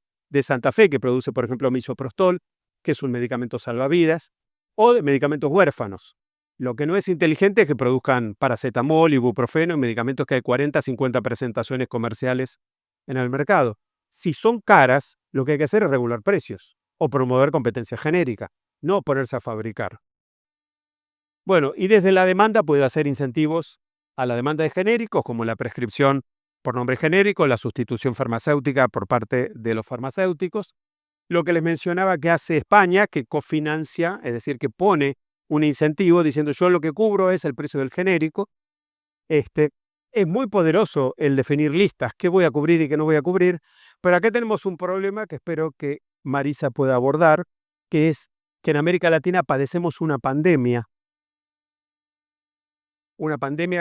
Santa Fe, que produce, por ejemplo, misoprostol, que es un medicamento salvavidas, o de medicamentos huérfanos. Lo que no es inteligente es que produzcan paracetamol, ibuprofeno, medicamentos que hay 40, 50 presentaciones comerciales en el mercado. Si son caras, lo que hay que hacer es regular precios o promover competencia genérica, no ponerse a fabricar. Bueno, y desde la demanda puede hacer incentivos a la demanda de genéricos, como la prescripción por nombre genérico, la sustitución farmacéutica por parte de los farmacéuticos. Lo que les mencionaba que hace España, que cofinancia, es decir, que pone un incentivo diciendo yo lo que cubro es el precio del genérico. Es muy poderoso el definir listas, qué voy a cubrir y qué no voy a cubrir, pero acá tenemos un problema que espero que Marisa pueda abordar, que es que en América Latina padecemos una pandemia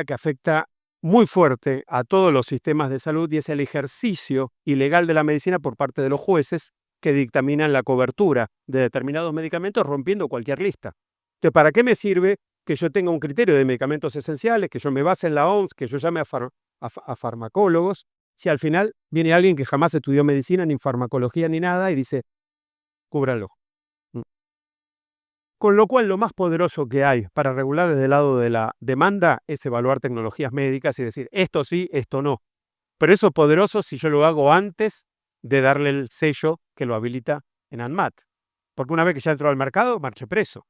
que afecta muy fuerte a todos los sistemas de salud y es el ejercicio ilegal de la medicina por parte de los jueces que dictaminan la cobertura de determinados medicamentos rompiendo cualquier lista. Entonces, ¿para qué me sirve que yo tenga un criterio de medicamentos esenciales, que yo me base en la OMS, que yo llame a farmacólogos, si al final viene alguien que jamás estudió medicina, ni farmacología, ni nada, y dice, cúbralo? Con lo cual, lo más poderoso que hay para regular desde el lado de la demanda es evaluar tecnologías médicas y decir, esto sí, esto no. Pero eso es poderoso si yo lo hago antes de darle el sello que lo habilita en ANMAT. Porque una vez que ya entró al mercado, marche preso.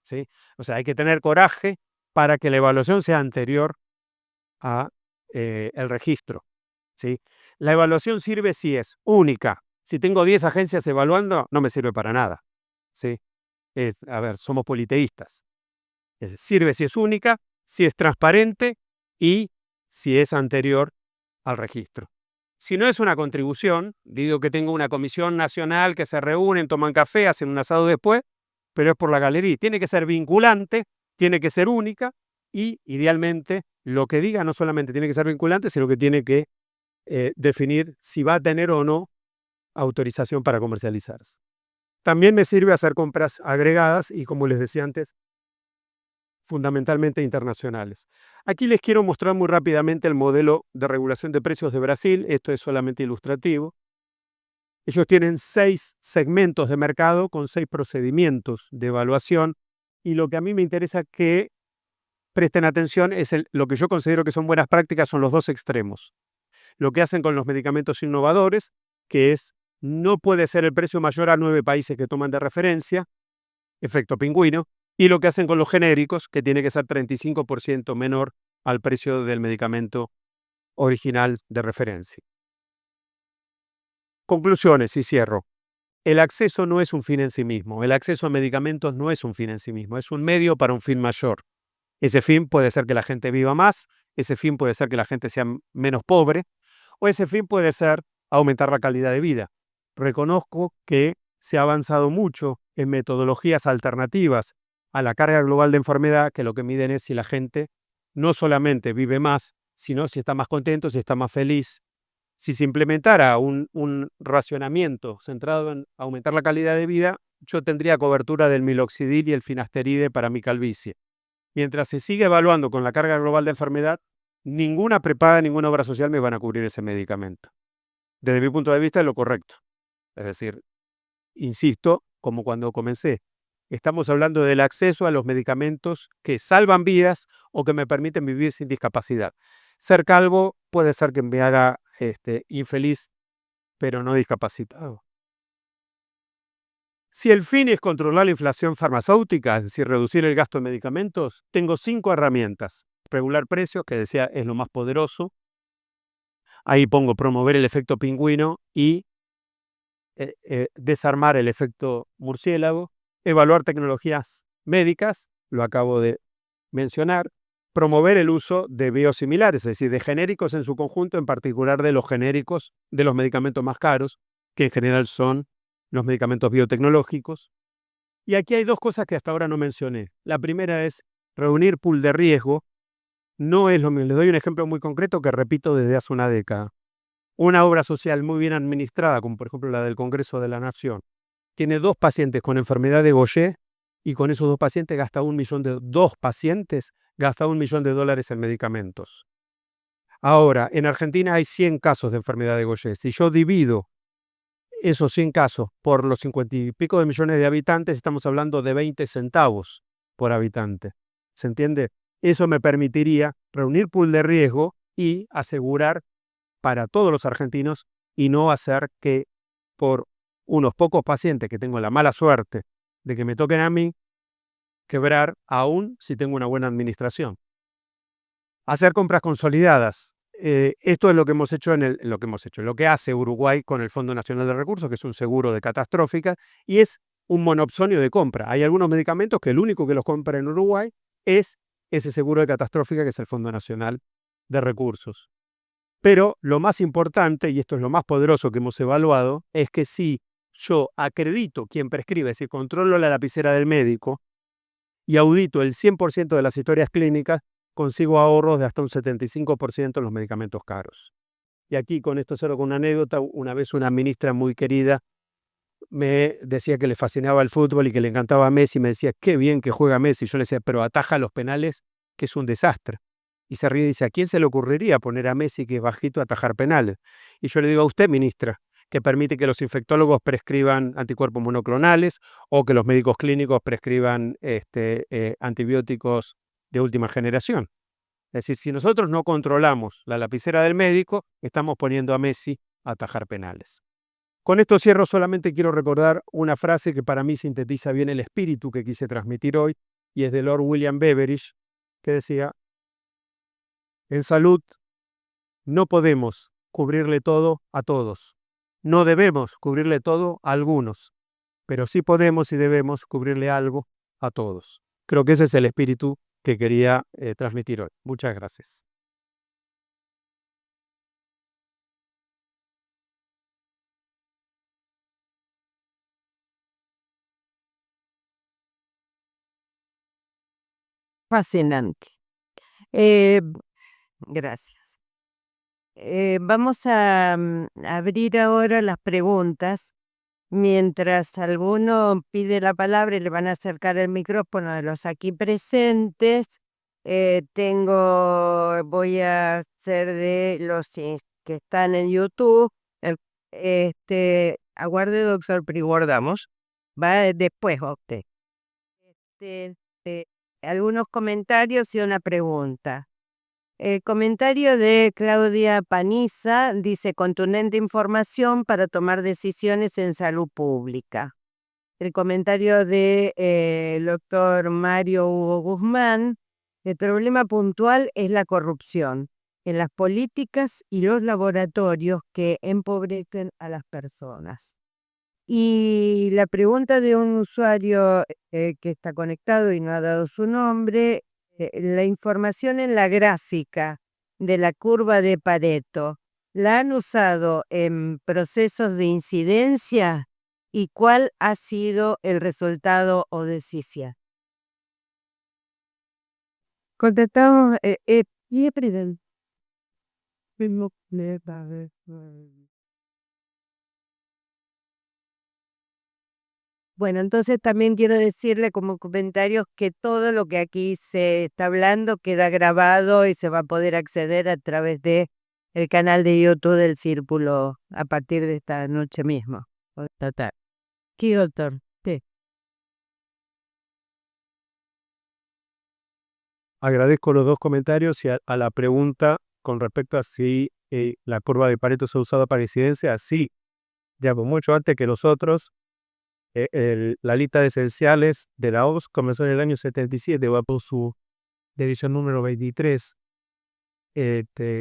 ¿Sí? O sea, hay que tener coraje para que la evaluación sea anterior a el registro. ¿Sí? La evaluación sirve si es única. Si tengo 10 agencias evaluando, no me sirve para nada. ¿Sí? Somos politeístas. Sirve si es única, si es transparente y si es anterior al registro. Si no es una contribución, digo que tengo una comisión nacional que se reúnen, toman café, hacen un asado después, pero es por la galería. Tiene que ser vinculante, tiene que ser única y, idealmente, lo que diga no solamente tiene que ser vinculante, sino que tiene que definir si va a tener o no autorización para comercializarse. También me sirve hacer compras agregadas y, como les decía antes, fundamentalmente internacionales. Aquí les quiero mostrar muy rápidamente el modelo de regulación de precios de Brasil. Esto es solamente ilustrativo. Ellos tienen 6 segmentos de mercado con 6 procedimientos de evaluación y lo que a mí me interesa que presten atención es lo que yo considero que son buenas prácticas, son los dos extremos. Lo que hacen con los medicamentos innovadores, que es no puede ser el precio mayor a 9 países que toman de referencia, efecto pingüino, y lo que hacen con los genéricos, que tiene que ser 35% menor al precio del medicamento original de referencia. Conclusiones y cierro. El acceso no es un fin en sí mismo. El acceso a medicamentos no es un fin en sí mismo. Es un medio para un fin mayor. Ese fin puede ser que la gente viva más, ese fin puede ser que la gente sea menos pobre, o ese fin puede ser aumentar la calidad de vida. Reconozco que se ha avanzado mucho en metodologías alternativas a la carga global de enfermedad, que lo que miden es si la gente no solamente vive más, sino si está más contento, si está más feliz. Si se implementara un racionamiento centrado en aumentar la calidad de vida, yo tendría cobertura del miloxidil y el finasteride para mi calvicie. Mientras se sigue evaluando con la carga global de enfermedad, ninguna prepaga, ninguna obra social me van a cubrir ese medicamento. Desde mi punto de vista es lo correcto. Es decir, insisto, como cuando comencé, estamos hablando del acceso a los medicamentos que salvan vidas o que me permiten vivir sin discapacidad. Ser calvo puede ser que me haga infeliz, pero no discapacitado. Si el fin es controlar la inflación farmacéutica, es decir, reducir el gasto en medicamentos, tengo 5 herramientas. Regular precios, que decía es lo más poderoso. Ahí pongo promover el efecto pingüino y desarmar el efecto murciélago. Evaluar tecnologías médicas, lo acabo de mencionar. Promover el uso de biosimilares, es decir, de genéricos en su conjunto, en particular de los genéricos de los medicamentos más caros, que en general son los medicamentos biotecnológicos. Y aquí hay 2 cosas que hasta ahora no mencioné. La primera es reunir pool de riesgo. No es lo mismo. Les doy un ejemplo muy concreto que repito desde hace una década. Una obra social muy bien administrada, como por ejemplo la del Congreso de la Nación, tiene 2 pacientes con enfermedad de Gaucher y con esos 2 pacientes gasta $1 millón en medicamentos. Ahora, en Argentina hay 100 casos de enfermedad de Gaucher. Si yo divido esos 100 casos por los 50 y pico de millones de habitantes, estamos hablando de 20 centavos por habitante. ¿Se entiende? Eso me permitiría reunir pool de riesgo y asegurar para todos los argentinos y no hacer que por unos pocos pacientes que tengo la mala suerte de que me toquen a mí, quebrar aún si tengo una buena administración. Hacer compras consolidadas. Esto es lo que hemos hecho lo que hace Uruguay con el Fondo Nacional de Recursos, que es un seguro de catastrófica, y es un monopsonio de compra. Hay algunos medicamentos que el único que los compra en Uruguay es ese seguro de catastrófica, que es el Fondo Nacional de Recursos. Pero lo más importante, y esto es lo más poderoso que hemos evaluado, es que si yo acredito quien prescribe, es decir, controlo la lapicera del médico y audito el 100% de las historias clínicas, consigo ahorros de hasta un 75% en los medicamentos caros. Y aquí con esto cierro con una anécdota. Una vez una ministra muy querida me decía que le fascinaba el fútbol y que le encantaba a Messi. Me decía, qué bien que juega Messi. Yo le decía, pero ataja los penales, que es un desastre. Y se ríe y dice, ¿a quién se le ocurriría poner a Messi, que es bajito, a atajar penales? Y yo le digo, a usted, ministra, que permite que los infectólogos prescriban anticuerpos monoclonales o que los médicos clínicos prescriban antibióticos de última generación. Es decir, si nosotros no controlamos la lapicera del médico, estamos poniendo a Messi a atajar penales. Con esto cierro. Solamente quiero recordar una frase que para mí sintetiza bien el espíritu que quise transmitir hoy, y es de Lord William Beveridge, que decía: en salud no podemos cubrirle todo a todos, no debemos cubrirle todo a algunos, pero sí podemos y debemos cubrirle algo a todos. Creo que ese es el espíritu que quería transmitir hoy. Muchas gracias. Fascinante. Gracias. Vamos a abrir ahora las preguntas. Mientras alguno pide la palabra y le van a acercar el micrófono de los aquí presentes, voy a hacer de los que están en YouTube. Aguarde, doctor, priguardamos. Va después a usted. Algunos comentarios y una pregunta. El comentario de Claudia Paniza dice: contundente información para tomar decisiones en salud pública. El comentario de el doctor Mario Hugo Guzmán: el problema puntual es la corrupción en las políticas y los laboratorios que empobrecen a las personas. Y la pregunta de un usuario que está conectado y no ha dado su nombre: la información en la gráfica de la curva de Pareto, ¿la han usado en procesos de incidencia? ¿Y cuál ha sido el resultado o decisión? Contestamos, bueno, entonces también quiero decirle como comentarios que todo lo que aquí se está hablando queda grabado y se va a poder acceder a través de el canal de YouTube del Círculo a partir de esta noche mismo. Total. ¿Qué doctor? Sí. Agradezco los dos comentarios y a la pregunta con respecto a si la curva de Pareto se ha usado para incidencia. Sí, ya mucho antes que nosotros. La lista de esenciales de la OMS comenzó en el año 77, va por su edición número 23.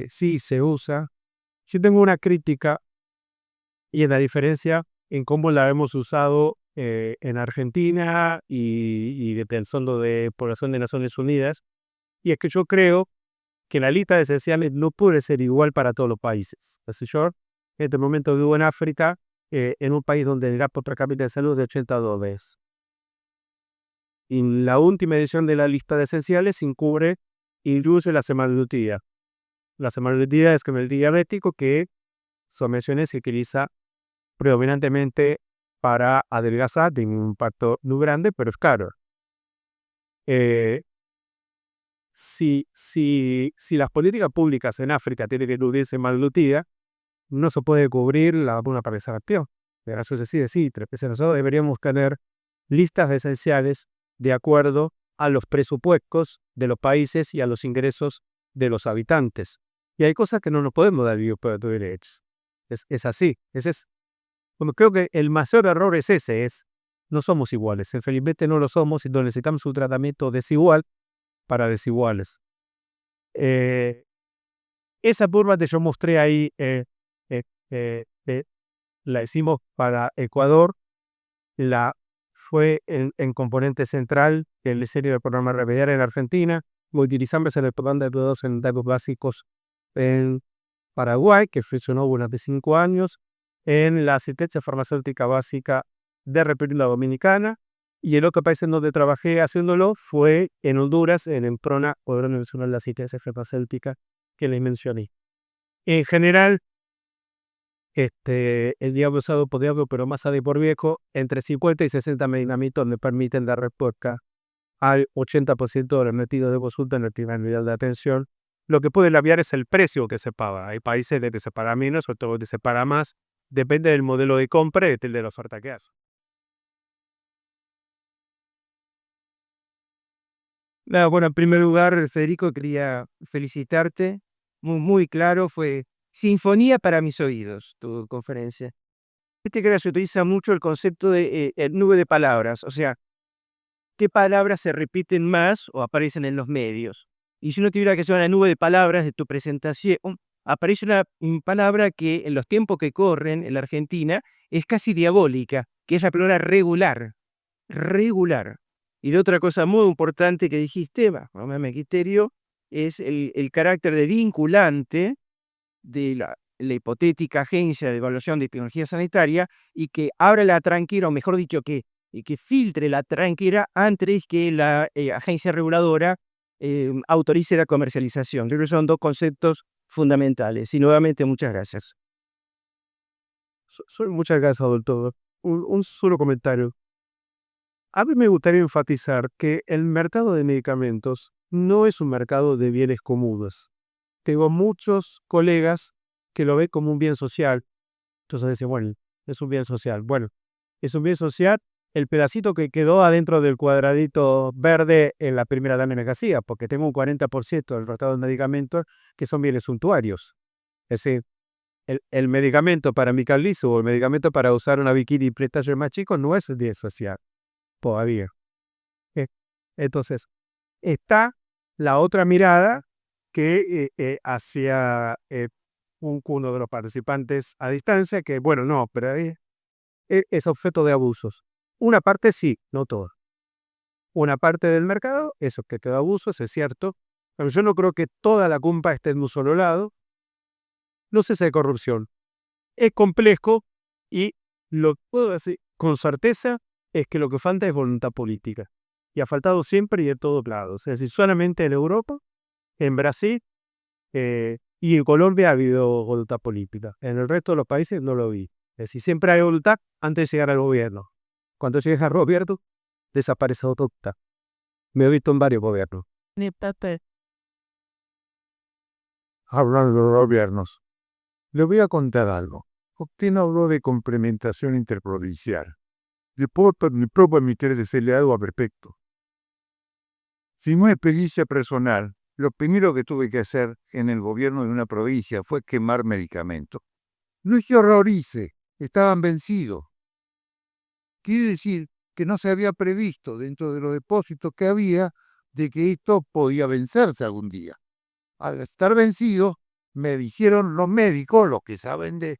Sí, se usa. Yo tengo una crítica y en la diferencia en cómo la hemos usado en Argentina y desde el Fondo de Población de Naciones Unidas. Y es que yo creo que la lista de esenciales no puede ser igual para todos los países. Así yo, en este momento vivo en África, en un país donde el gasto per cápita de salud es de 82 veces. Y la última edición de la lista de esenciales incluye la semaglutida. La semaglutida es como el diabético que son menciones que utiliza predominantemente para adelgazar, tiene un impacto muy grande, pero es caro. Si las políticas públicas en África tienen que incluir semaglutida, no se puede cubrir la vacuna para el sarampión. Pero eso es decir, nosotros deberíamos tener listas de esenciales de acuerdo a los presupuestos de los países y a los ingresos de los habitantes. Y hay cosas que no nos podemos dar por derechos. Es así. Creo que el mayor error es ese, no somos iguales. Infelizmente no lo somos y necesitamos un tratamiento desigual para desiguales. Esa curva que yo mostré ahí la hicimos para Ecuador, fue en componente central el diseño del programa Remediar en Argentina, utilizamos el programa de datos en datos básicos en Paraguay, que funcionó durante 5 años, en la asistencia farmacéutica básica de República Dominicana, y el otro país en donde trabajé haciéndolo fue en Honduras, en Emprona, Programa Nacional de Asistencia Farmacéutica, que les mencioné. En general, el diablo usado por diablo, pero más de por viejo, entre 50 y 60 medicamentos me permiten dar respuesta al 80% de los metidos de consulta en el nivel de atención. Lo que puede cambiar es el precio que se paga. Hay países donde se paga menos, otros donde se paga más. Depende del modelo de compra y de la oferta que hace. Bueno, en primer lugar, Federico, quería felicitarte. Muy claro, fue sinfonía para mis oídos tu conferencia. Que se utiliza mucho el concepto de nube de palabras, o sea, qué palabras se repiten más o aparecen en los medios. Y si uno tuviera que hacer una nube de palabras de tu presentación, aparece una palabra que en los tiempos que corren en la Argentina es casi diabólica, que es la palabra regular. Regular. Y de otra cosa muy importante que dijiste, a mi criterio, es el carácter de vinculante de la hipotética agencia de evaluación de tecnología sanitaria y que abra la tranquera, o mejor dicho, que filtre la tranquera antes que la agencia reguladora autorice la comercialización. Creo que son dos conceptos fundamentales. Y nuevamente, muchas gracias. Muchas gracias, doctor. Un solo comentario. A mí me gustaría enfatizar que el mercado de medicamentos no es un mercado de bienes comunes. Tengo muchos colegas que lo ven como un bien social. Entonces dicen, bueno, es un bien social. Bueno, es un bien social el pedacito que quedó adentro del cuadradito verde en la primera lámina que hacía, porque tengo un 40% del tratado de medicamentos que son bienes suntuarios. Es decir, el medicamento para mi calvizo o el medicamento para usar una bikini y prestarse más chico no es un bien social. Todavía. Entonces, está la otra mirada que hacía uno de los participantes a distancia, que bueno, no, pero es objeto de abusos. Una parte sí, no toda. Una parte del mercado, eso que queda abusos, es cierto, pero yo no creo que toda la culpa esté en un solo lado. No sé si hay corrupción. Es complejo y lo que puedo decir con certeza es que lo que falta es voluntad política. y ha faltado siempre y de todos lados. Es decir, solamente en Europa, en Brasil y en Colombia ha habido voluntad política. En el resto de los países no lo vi. Es decir, siempre hay voluntad antes de llegar al gobierno. Cuando llegas al gobierno, desaparece la voluntad. Me he visto en varios gobiernos. Hablando de gobiernos, le voy a contar algo. Usted no habló de complementación interprovincial. Le puedo permitir decirle algo al respecto. Sin una experiencia personal, lo primero que tuve que hacer en el gobierno de una provincia fue quemar medicamentos. No es que horrorice, estaban vencidos. Quiere decir que no se había previsto dentro de los depósitos que había de que esto podía vencerse algún día. Al estar vencido, me dijeron los médicos, los que saben de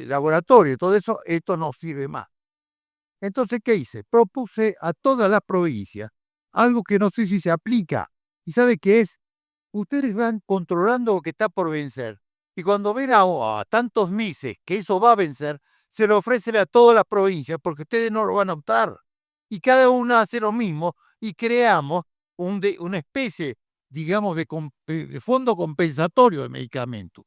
laboratorio y todo eso, esto no sirve más. Entonces, ¿qué hice? Propuse a todas las provincias algo que no sé si se aplica. ¿Y sabe qué es? Ustedes van controlando lo que está por vencer. Y cuando ven a tantos meses que eso va a vencer, se lo ofrecen a todas las provincias porque ustedes no lo van a optar. Y cada una hace lo mismo y creamos una especie, digamos, de fondo compensatorio de medicamentos.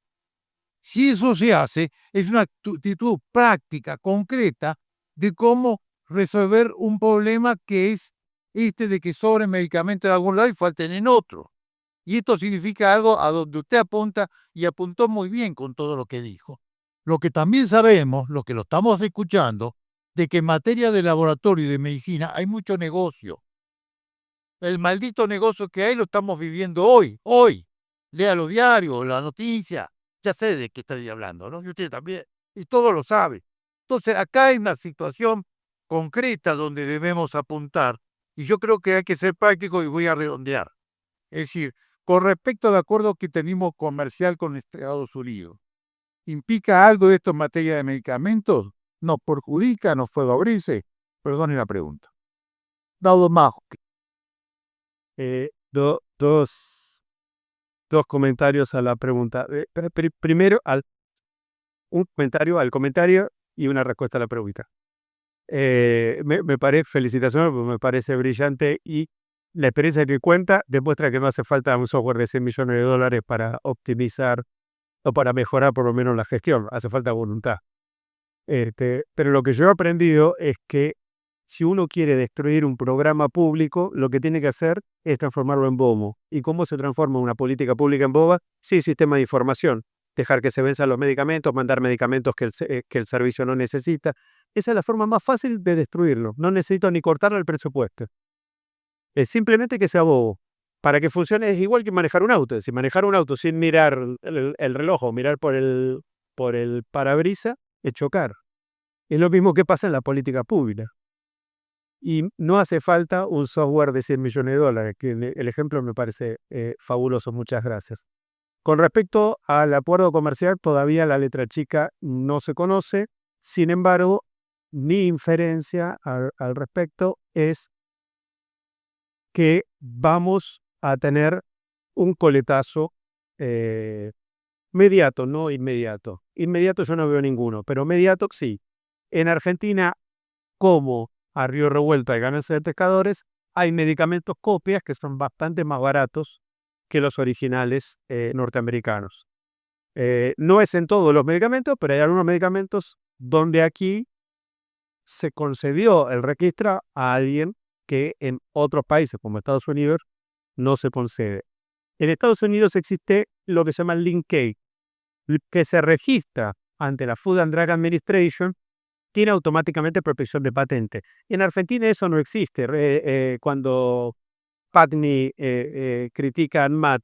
Si eso se hace, es una actitud práctica, concreta, de cómo resolver un problema que es de que sobren medicamentos en algún lado y falten en otro. Y esto significa algo a donde usted apunta y apuntó muy bien con todo lo que dijo. Lo que también sabemos, lo que lo estamos escuchando, de que en materia de laboratorio y de medicina hay mucho negocio. El maldito negocio que hay lo estamos viviendo hoy. Lea los diarios, la noticia. Ya sé de qué estoy hablando, ¿no? Y usted también. Y todo lo sabe. Entonces, acá hay una situación concreta donde debemos apuntar. Y yo creo que hay que ser práctico y voy a redondear. Es decir, con respecto al acuerdo que tenemos comercial con Estados Unidos, ¿implica algo de esto en materia de medicamentos? ¿Nos perjudica? ¿Nos favorece? Perdone la pregunta. Dado más. Dos comentarios a la pregunta. Primero, un comentario al comentario y una respuesta a la pregunta. Felicitaciones, me parece brillante y la experiencia que cuenta demuestra que no hace falta un software de $100 millones para optimizar o para mejorar por lo menos la gestión, hace falta voluntad. Pero lo que yo he aprendido es que si uno quiere destruir un programa público, lo que tiene que hacer es transformarlo en bobo. ¿Y cómo se transforma una política pública en boba? Sí, sistema de información. Dejar que se venzan los medicamentos, mandar medicamentos que el servicio no necesita. Esa es la forma más fácil de destruirlo. No necesito ni cortarle el presupuesto. Es simplemente que sea bobo. Para que funcione es igual que manejar un auto. Si manejar un auto sin mirar el reloj o mirar por el parabrisa, es chocar. Es lo mismo que pasa en la política pública. Y no hace falta un software de $100 millones, que el ejemplo me parece fabuloso, muchas gracias. Con respecto al acuerdo comercial, todavía la letra chica no se conoce, sin embargo, mi inferencia al respecto es que vamos a tener un coletazo mediato, no inmediato. Inmediato yo no veo ninguno, pero mediato sí. En Argentina, como a río revuelto hay ganancia de pescadores, hay medicamentos copias que son bastante más baratos que los originales norteamericanos. No es en todos los medicamentos, pero hay algunos medicamentos donde aquí se concedió el registro a alguien que en otros países como Estados Unidos no se concede. En Estados Unidos existe lo que se llama Linkage, que se registra ante la Food and Drug Administration, tiene automáticamente protección de patente. En Argentina eso no existe. Cuando Patni critica a ANMAT,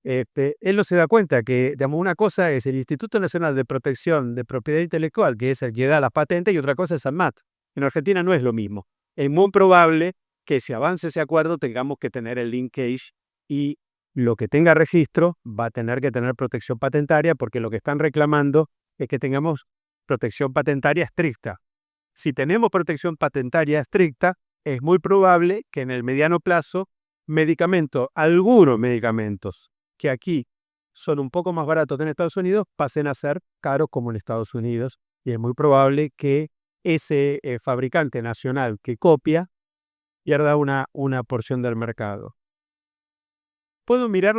él no se da cuenta que, digamos, una cosa es el Instituto Nacional de Protección de Propiedad Intelectual, que es el que da la patente, y otra cosa es ANMAT. En Argentina no es lo mismo. Es muy probable que si avance ese acuerdo tengamos que tener el linkage y lo que tenga registro va a tener que tener protección patentaria, porque lo que están reclamando es que tengamos protección patentaria estricta. Si tenemos protección patentaria estricta, es muy probable que en el mediano plazo algunos medicamentos que aquí son un poco más baratos que en Estados Unidos pasen a ser caros como en Estados Unidos, y es muy probable que ese fabricante nacional que copia pierda una porción del mercado. Puedo mirar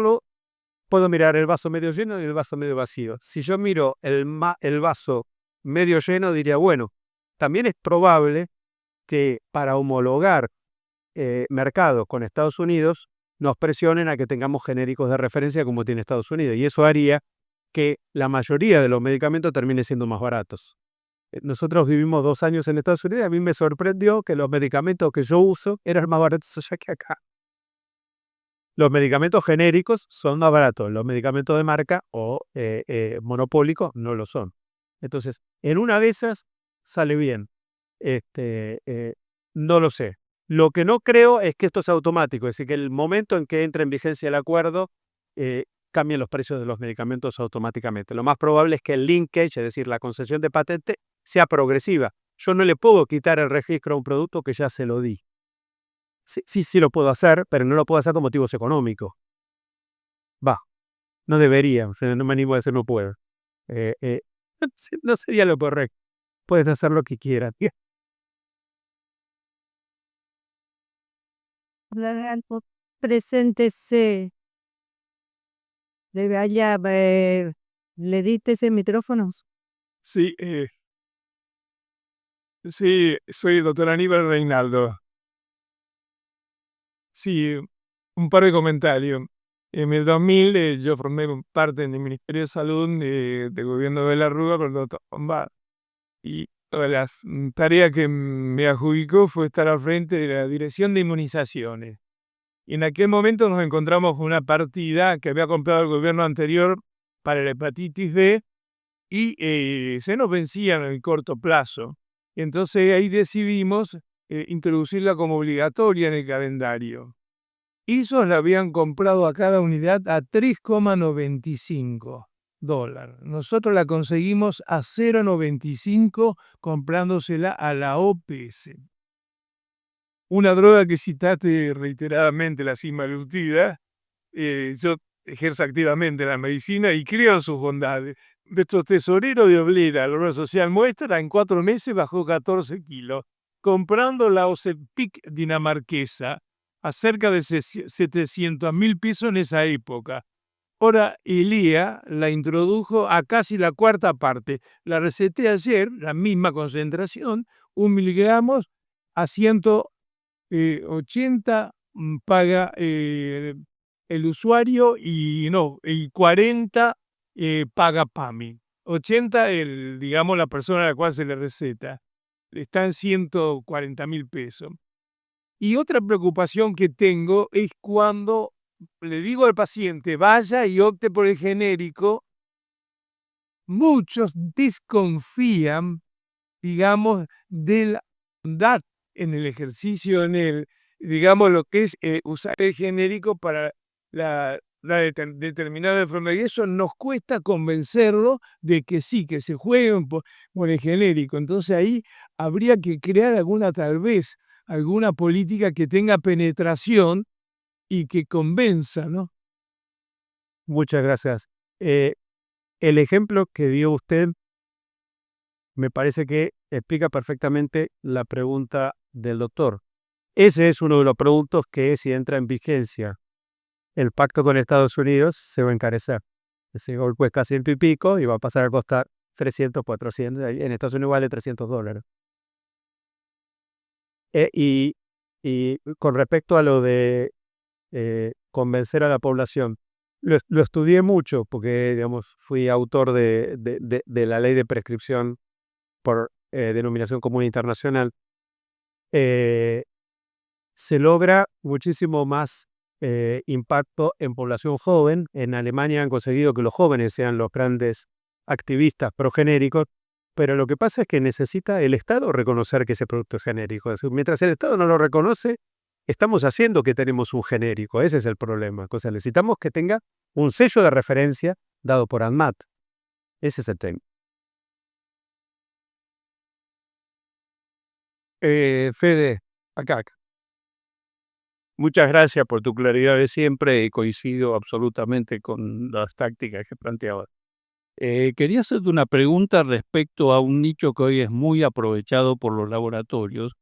el vaso medio lleno y el vaso medio vacío. Si yo miro el vaso medio lleno, diría, bueno, también es probable que para homologar mercados con Estados Unidos nos presionen a que tengamos genéricos de referencia como tiene Estados Unidos. Y eso haría que la mayoría de los medicamentos terminen siendo más baratos. Nosotros vivimos 2 años en Estados Unidos y a mí me sorprendió que los medicamentos que yo uso eran más baratos allá que acá. Los medicamentos genéricos son más baratos, los medicamentos de marca o monopólicos no lo son. Entonces, en una de esas sale bien. No lo sé. Lo que no creo es que esto sea automático, es decir, que el momento en que entre en vigencia el acuerdo, cambien los precios de los medicamentos automáticamente. Lo más probable es que el linkage, es decir, la concesión de patente, sea progresiva. Yo no le puedo quitar el registro a un producto que ya se lo di. Sí lo puedo hacer, pero no lo puedo hacer por motivos económicos. No debería, o sea, no me animo a decir no puedo. No sería lo correcto. Puedes hacer lo que quieras. Preséntese. ¿Le diste ese micrófono? Sí, sí, soy el doctor Aníbal Reinaldo. Sí, un par de comentarios. En el 2000 yo formé parte del Ministerio de Salud del gobierno de la Rúa con el doctor Bombard. Y una de las tareas que me adjudicó fue estar al frente de la Dirección de Inmunizaciones. Y en aquel momento nos encontramos con una partida que había comprado el gobierno anterior para la hepatitis B y se nos vencía en el corto plazo. Y entonces ahí decidimos introducirla como obligatoria en el calendario. Ellos la habían comprado a cada unidad a $3,95. Nosotros la conseguimos a $0,95 comprándosela a la OPS. Una droga que citaste reiteradamente, la semaglutida. Yo ejerzo activamente la medicina y creo en sus bondades. Nuestro tesorero de Oblera, la obra social muestra, en 4 meses bajó 14 kilos, comprando la Ozempic dinamarquesa a cerca de 700.000 pesos en esa época. Ahora Elia la introdujo a casi la cuarta parte. La receté ayer, la misma concentración, 1 miligramo a 180 paga el usuario y 40 paga PAMI. 80 digamos la persona a la cual se le receta. Está en 140.000 pesos. Y otra preocupación que tengo es cuando le digo al paciente vaya y opte por el genérico, muchos desconfían, digamos, de la bondad en el ejercicio, digamos, lo que es usar el genérico para la determinada enfermedad. Y eso nos cuesta convencerlo de que sí, que se jueguen por el genérico. Entonces ahí habría que crear tal vez alguna política que tenga penetración y que convenza, ¿no? Muchas gracias. El ejemplo que dio usted me parece que explica perfectamente la pregunta del doctor. Ese es uno de los productos que si entra en vigencia el pacto con Estados Unidos se va a encarecer. Ese golpe cuesta $100 y pico y va a pasar a costar 300, 400. En Estados Unidos vale $300. Y con respecto a lo de convencer a la población, lo estudié mucho porque, digamos, fui autor de la ley de prescripción por denominación común internacional. Se logra muchísimo más impacto en población joven. En Alemania han conseguido que los jóvenes sean los grandes activistas progenéricos, pero lo que pasa es que necesita el Estado reconocer que ese producto es genérico. Es decir, mientras el Estado no lo reconoce, estamos haciendo que tenemos un genérico. Ese es el problema. O sea, necesitamos que tenga un sello de referencia dado por ANMAT. Ese es el tema. Fede, acá. Muchas gracias por tu claridad de siempre y coincido absolutamente con las tácticas que planteabas. Quería hacerte una pregunta respecto a un nicho que hoy es muy aprovechado por los laboratorios,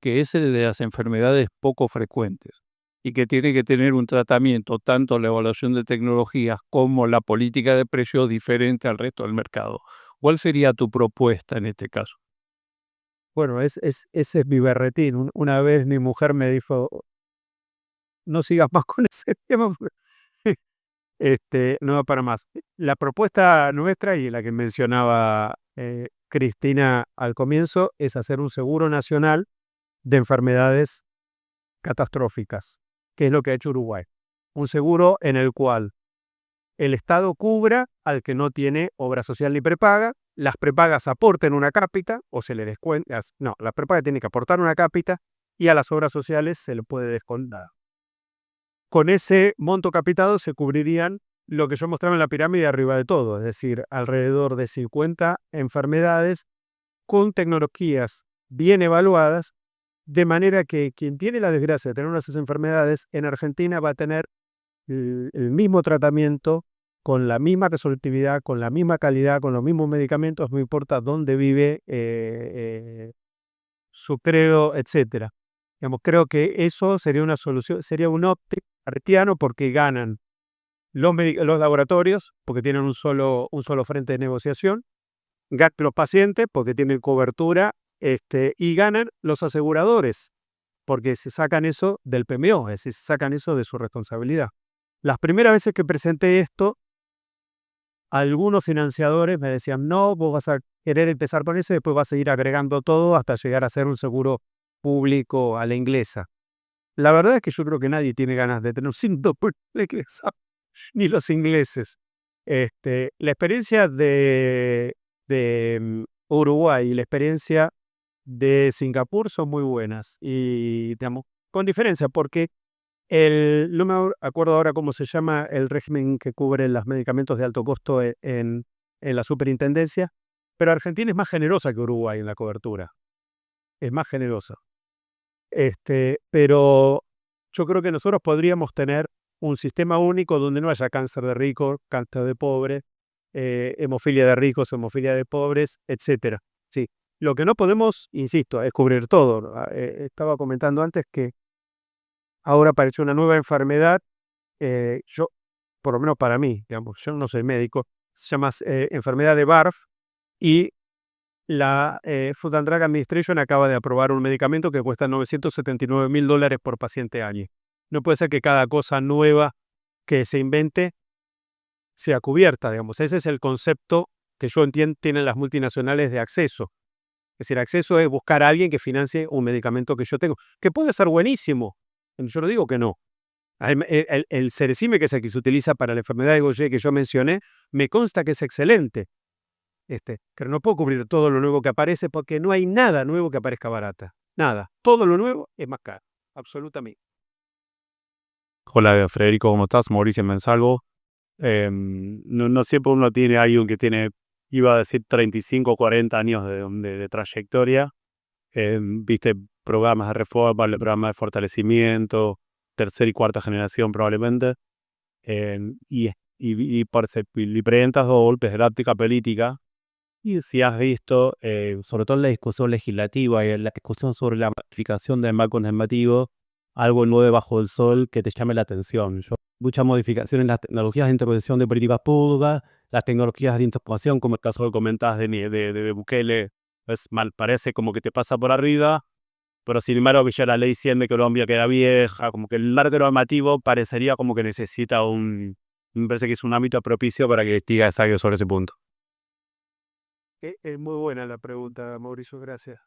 que es el de las enfermedades poco frecuentes y que tiene que tener un tratamiento, tanto la evaluación de tecnologías como la política de precios diferente al resto del mercado. ¿Cuál sería tu propuesta en este caso? Bueno, ese es mi berretín. Una vez mi mujer me dijo, no sigas más con ese tema, porque no va para más. La propuesta nuestra y la que mencionaba Cristina al comienzo es hacer un seguro nacional de enfermedades catastróficas, que es lo que ha hecho Uruguay. Un seguro en el cual el Estado cubra al que no tiene obra social ni prepaga, las prepagas aporten una cápita o se le descuenta, no, la prepaga tiene que aportar una cápita y a las obras sociales se le puede descontar. Con ese monto capitado se cubrirían lo que yo mostraba en la pirámide arriba de todo, es decir, alrededor de 50 enfermedades con tecnologías bien evaluadas, de manera que quien tiene la desgracia de tener una de esas enfermedades en Argentina va a tener el mismo tratamiento, con la misma resolutividad, con la misma calidad, con los mismos medicamentos, no importa dónde vive, su credo, etcétera. Digamos, creo que eso sería una solución, sería un óptimo artiano porque ganan los laboratorios, porque tienen un solo frente de negociación, ganan los pacientes porque tienen cobertura, y ganan los aseguradores, porque se sacan eso del PMO, es decir, se sacan eso de su responsabilidad. Las primeras veces que presenté esto, algunos financiadores me decían, no, vos vas a querer empezar por eso y después vas a ir agregando todo hasta llegar a ser un seguro público a la inglesa. La verdad es que yo creo que nadie tiene ganas de tener un síntoma por la inglesa, ni los ingleses. La experiencia de Uruguay y la experiencia de Singapur son muy buenas y, digamos, con diferencia, porque no me acuerdo ahora cómo se llama el régimen que cubre los medicamentos de alto costo en la superintendencia, pero Argentina es más generosa que Uruguay en la cobertura. Es más generosa. Pero yo creo que nosotros podríamos tener un sistema único donde no haya cáncer de rico, cáncer de pobre, hemofilia de ricos, hemofilia de pobres, etcétera. Sí. Lo que no podemos, insisto, es cubrir todo. Estaba comentando antes que ahora apareció una nueva enfermedad, yo, por lo menos para mí, digamos, yo no soy médico, se llama enfermedad de Barf y la Food and Drug Administration acaba de aprobar un medicamento que cuesta $979.000 por paciente año. No puede ser que cada cosa nueva que se invente sea cubierta, digamos. Ese es el concepto que yo entiendo tienen las multinacionales de acceso. Es decir, acceso es buscar a alguien que financie un medicamento que yo tengo, que puede ser buenísimo. Yo no digo que no. El Cerecime, que es el que se utiliza para la enfermedad de Gaucher que yo mencioné, me consta que es excelente. Pero no puedo cubrir todo lo nuevo que aparece porque no hay nada nuevo que aparezca barata. Nada. Todo lo nuevo es más caro. Absolutamente. Hola Federico, ¿cómo estás? Mauricio Mensalvo. No siempre uno tiene alguien que tiene, iba a decir, 35 o 40 años de trayectoria. Viste programas de reforma, programas de fortalecimiento, tercera y cuarta generación probablemente. Y presentas dos golpes de la óptica política. Y si has visto, sobre todo en la discusión legislativa y en la discusión sobre la modificación del marco normativo, algo nuevo bajo el sol que te llame la atención. Muchas modificaciones en las tecnologías de interpretación de políticas públicas, las tecnologías de información, como el caso que comentabas de Bukele, parece como que te pasa por arriba, pero sin embargo que ya la ley 100 de Colombia queda vieja, como que el marco normativo parecería como que necesita me parece que es un ámbito propicio para que digas algo sobre ese punto. Es muy buena la pregunta, Mauricio, gracias.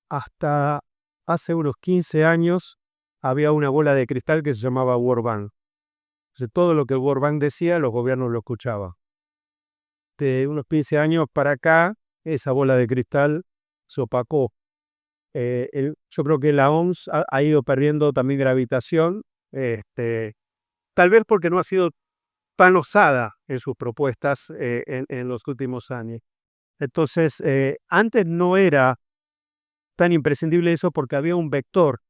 Hasta hace unos 15 años había una bola de cristal que se llamaba World Bank. Todo lo que el World Bank decía, los gobiernos lo escuchaban. De unos 15 años para acá, esa bola de cristal se opacó. Yo creo que la OMS ha ido perdiendo también gravitación, tal vez porque no ha sido tan osada en sus propuestas en los últimos años. Entonces, antes no era tan imprescindible eso porque había un vector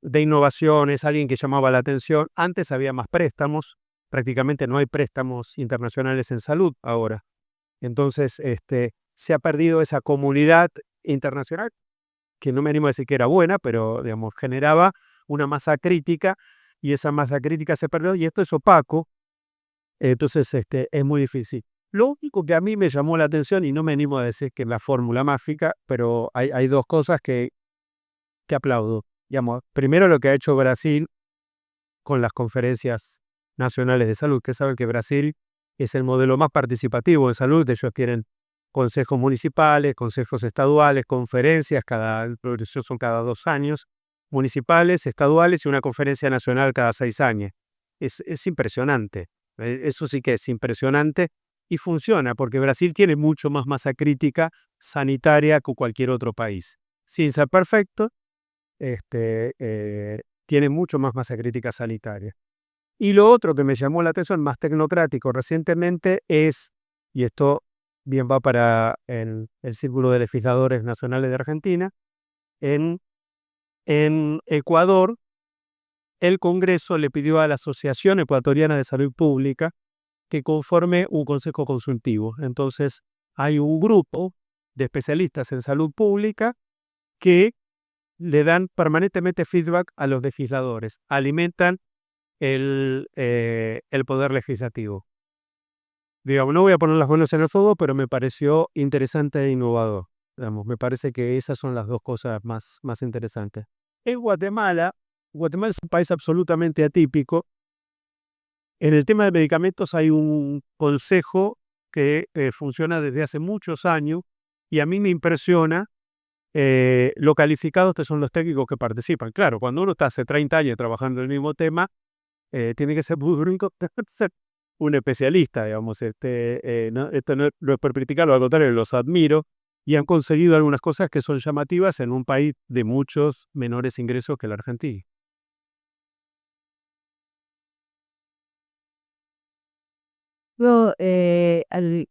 de innovaciones, alguien que llamaba la atención. Antes había más préstamos, prácticamente no hay préstamos internacionales en salud ahora. Entonces, se ha perdido esa comunidad internacional que no me animo a decir que era buena, pero digamos, generaba una masa crítica y esa masa crítica se perdió y esto es opaco, entonces es muy difícil. Lo único que a mí me llamó la atención, y no me animo a decir que es la fórmula mágica, pero hay dos cosas que aplaudo. Digamos, primero lo que ha hecho Brasil con las conferencias nacionales de salud, que saben que Brasil es el modelo más participativo en salud. Ellos tienen consejos municipales, consejos estaduales, conferencias, son cada 2 años, municipales, estaduales y una conferencia nacional cada 6 años. Es impresionante. Eso sí que es impresionante y funciona porque Brasil tiene mucho más masa crítica sanitaria que cualquier otro país. Sin ser perfecto, tiene mucho más masa crítica sanitaria. Y lo otro que me llamó la atención, más tecnocrático recientemente, es, y esto bien va para el Círculo de Legisladores Nacionales de Argentina, en Ecuador, el Congreso le pidió a la Asociación Ecuatoriana de Salud Pública que conforme un consejo consultivo. Entonces, hay un grupo de especialistas en salud pública que le dan permanentemente feedback a los legisladores, alimentan el poder legislativo. Digamos, no voy a poner las manos en el fuego, pero me pareció interesante e innovador. Digamos, me parece que esas son las dos cosas más interesantes. En Guatemala es un país absolutamente atípico. En el tema de medicamentos hay un consejo que funciona desde hace muchos años y a mí me impresiona lo calificados que son los técnicos que participan. Claro, cuando uno está hace 30 años trabajando en el mismo tema, tiene que ser muy único, ser un especialista, digamos. Esto no es por criticarlo, al contrario, los admiro y han conseguido algunas cosas que son llamativas en un país de muchos menores ingresos que la Argentina. Luego,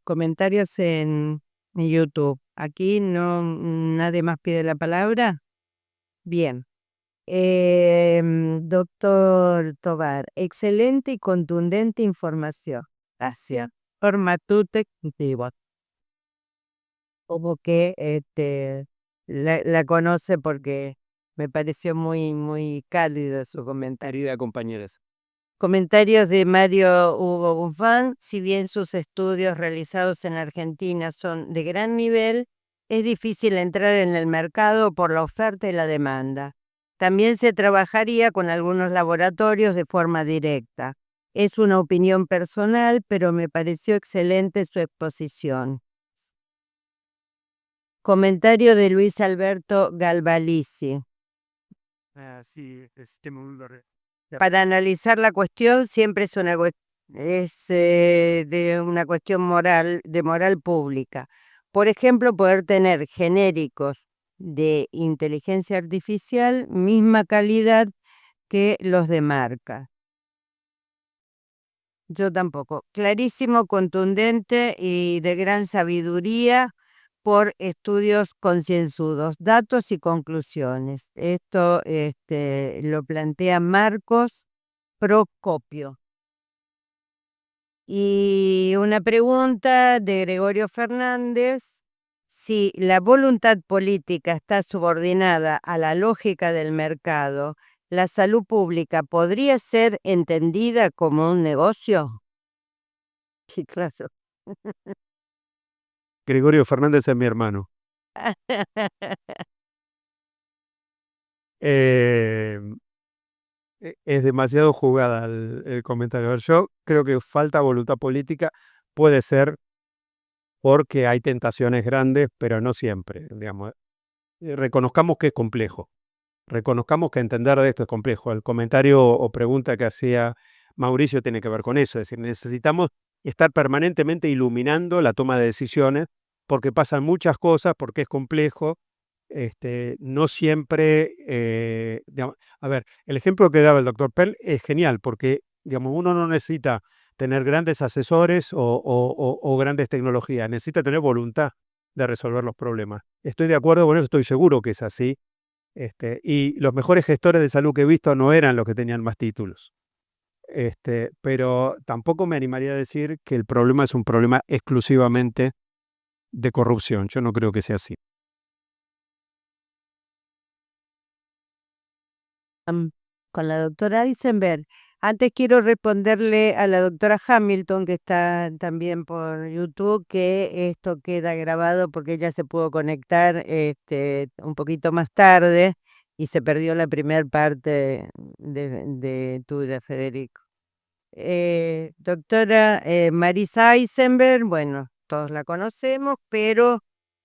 comentarios en YouTube. Aquí no, nadie más pide la palabra. Bien. Doctor Tovar, excelente y contundente información. Gracias. Formatute contigo. Como que la conoce porque me pareció muy cálido su comentario. Querida compañeras. Comentarios de Mario Hugo Guzmán. Si bien sus estudios realizados en Argentina son de gran nivel, es difícil entrar en el mercado por la oferta y la demanda. También se trabajaría con algunos laboratorios de forma directa. Es una opinión personal, pero me pareció excelente su exposición. Comentario de Luis Alberto Galvalici. Sí, Para analizar la cuestión siempre es de una cuestión moral, de moral pública. Por ejemplo, poder tener genéricos de inteligencia artificial, misma calidad que los de marca. Yo tampoco. Clarísimo, contundente y de gran sabiduría por estudios concienzudos, datos y conclusiones. Esto lo plantea Marcos Procopio. Y una pregunta de Gregorio Fernández: si la voluntad política está subordinada a la lógica del mercado, ¿la salud pública podría ser entendida como un negocio? Sí, claro. Gregorio Fernández es mi hermano. Es demasiado jugada el comentario. A ver, yo creo que falta voluntad política. Puede ser porque hay tentaciones grandes, pero no siempre. Digamos. Reconozcamos que es complejo. Reconozcamos que entender de esto es complejo. El comentario o pregunta que hacía Mauricio tiene que ver con eso. Es decir, necesitamos estar permanentemente iluminando la toma de decisiones porque pasan muchas cosas, porque es complejo. No siempre, digamos, a ver, el ejemplo que daba el doctor Pell es genial porque, digamos, uno no necesita tener grandes asesores o grandes tecnologías, necesita tener voluntad de resolver los problemas. Estoy de acuerdo con eso, estoy seguro que es así. Y los mejores gestores de salud que he visto no eran los que tenían más títulos. Pero tampoco me animaría a decir que el problema es un problema exclusivamente de corrupción. Yo no creo que sea así. con la doctora Eisenberg. Antes quiero responderle a la doctora Hamilton, que está también por YouTube, que esto queda grabado porque ella se pudo conectar un poquito más tarde y se perdió la primera parte de tuya, Federico. Doctora Marisa Eisenberg, bueno, todos la conocemos, pero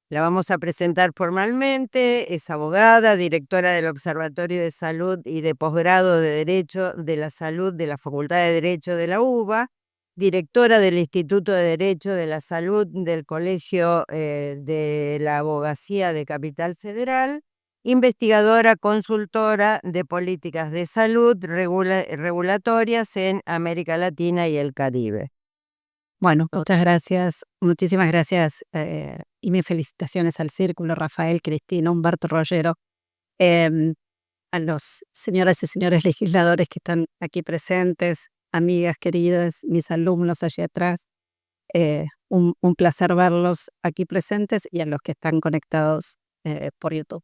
la vamos a presentar formalmente. Es abogada, directora del Observatorio de Salud y de Posgrado de Derecho de la Salud de la Facultad de Derecho de la UBA, directora del Instituto de Derecho de la Salud del Colegio de la Abogacía de Capital Federal, investigadora, consultora de políticas de salud regulatorias en América Latina y el Caribe. Bueno, muchas gracias, muchísimas gracias y mis felicitaciones al Círculo, Rafael, Cristina, Humberto Rollero, a los señoras y señores legisladores que están aquí presentes, amigas queridas, mis alumnos allí atrás. Un placer verlos aquí presentes y a los que están conectados por YouTube.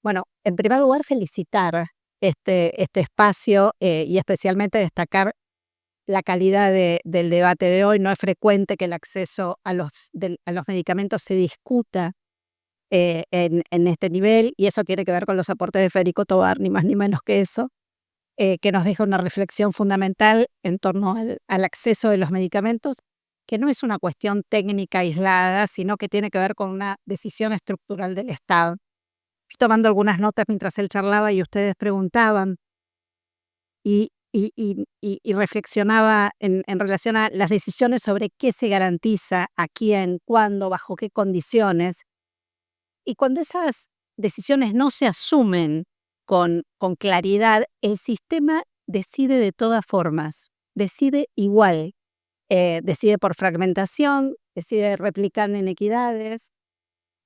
Bueno, en primer lugar, felicitar este espacio y especialmente destacar la calidad del debate de hoy. No es frecuente que el acceso a los medicamentos se discuta en este nivel, y eso tiene que ver con los aportes de Federico Tovar, ni más ni menos que eso, que nos deja una reflexión fundamental en torno al acceso de los medicamentos, que no es una cuestión técnica aislada, sino que tiene que ver con una decisión estructural del Estado. Estoy tomando algunas notas mientras él charlaba y ustedes preguntaban, y reflexionaba en relación a las decisiones sobre qué se garantiza, a quién, cuándo, bajo qué condiciones. Y cuando esas decisiones no se asumen con claridad, el sistema decide de todas formas, decide igual, decide por fragmentación, decide replicar inequidades,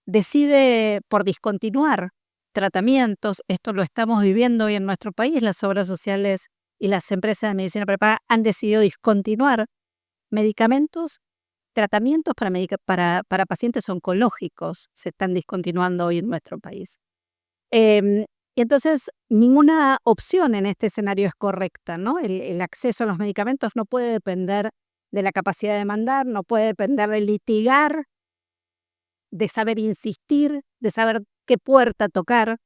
decide por discontinuar tratamientos. Esto lo estamos viviendo hoy en nuestro país. Las obras sociales y las empresas de medicina prepaga han decidido discontinuar medicamentos, tratamientos para pacientes oncológicos se están discontinuando hoy en nuestro país. Y entonces ninguna opción en este escenario es correcta, ¿no? El acceso a los medicamentos no puede depender de la capacidad de demandar, no puede depender de litigar, de saber insistir, de saber qué puerta tocar,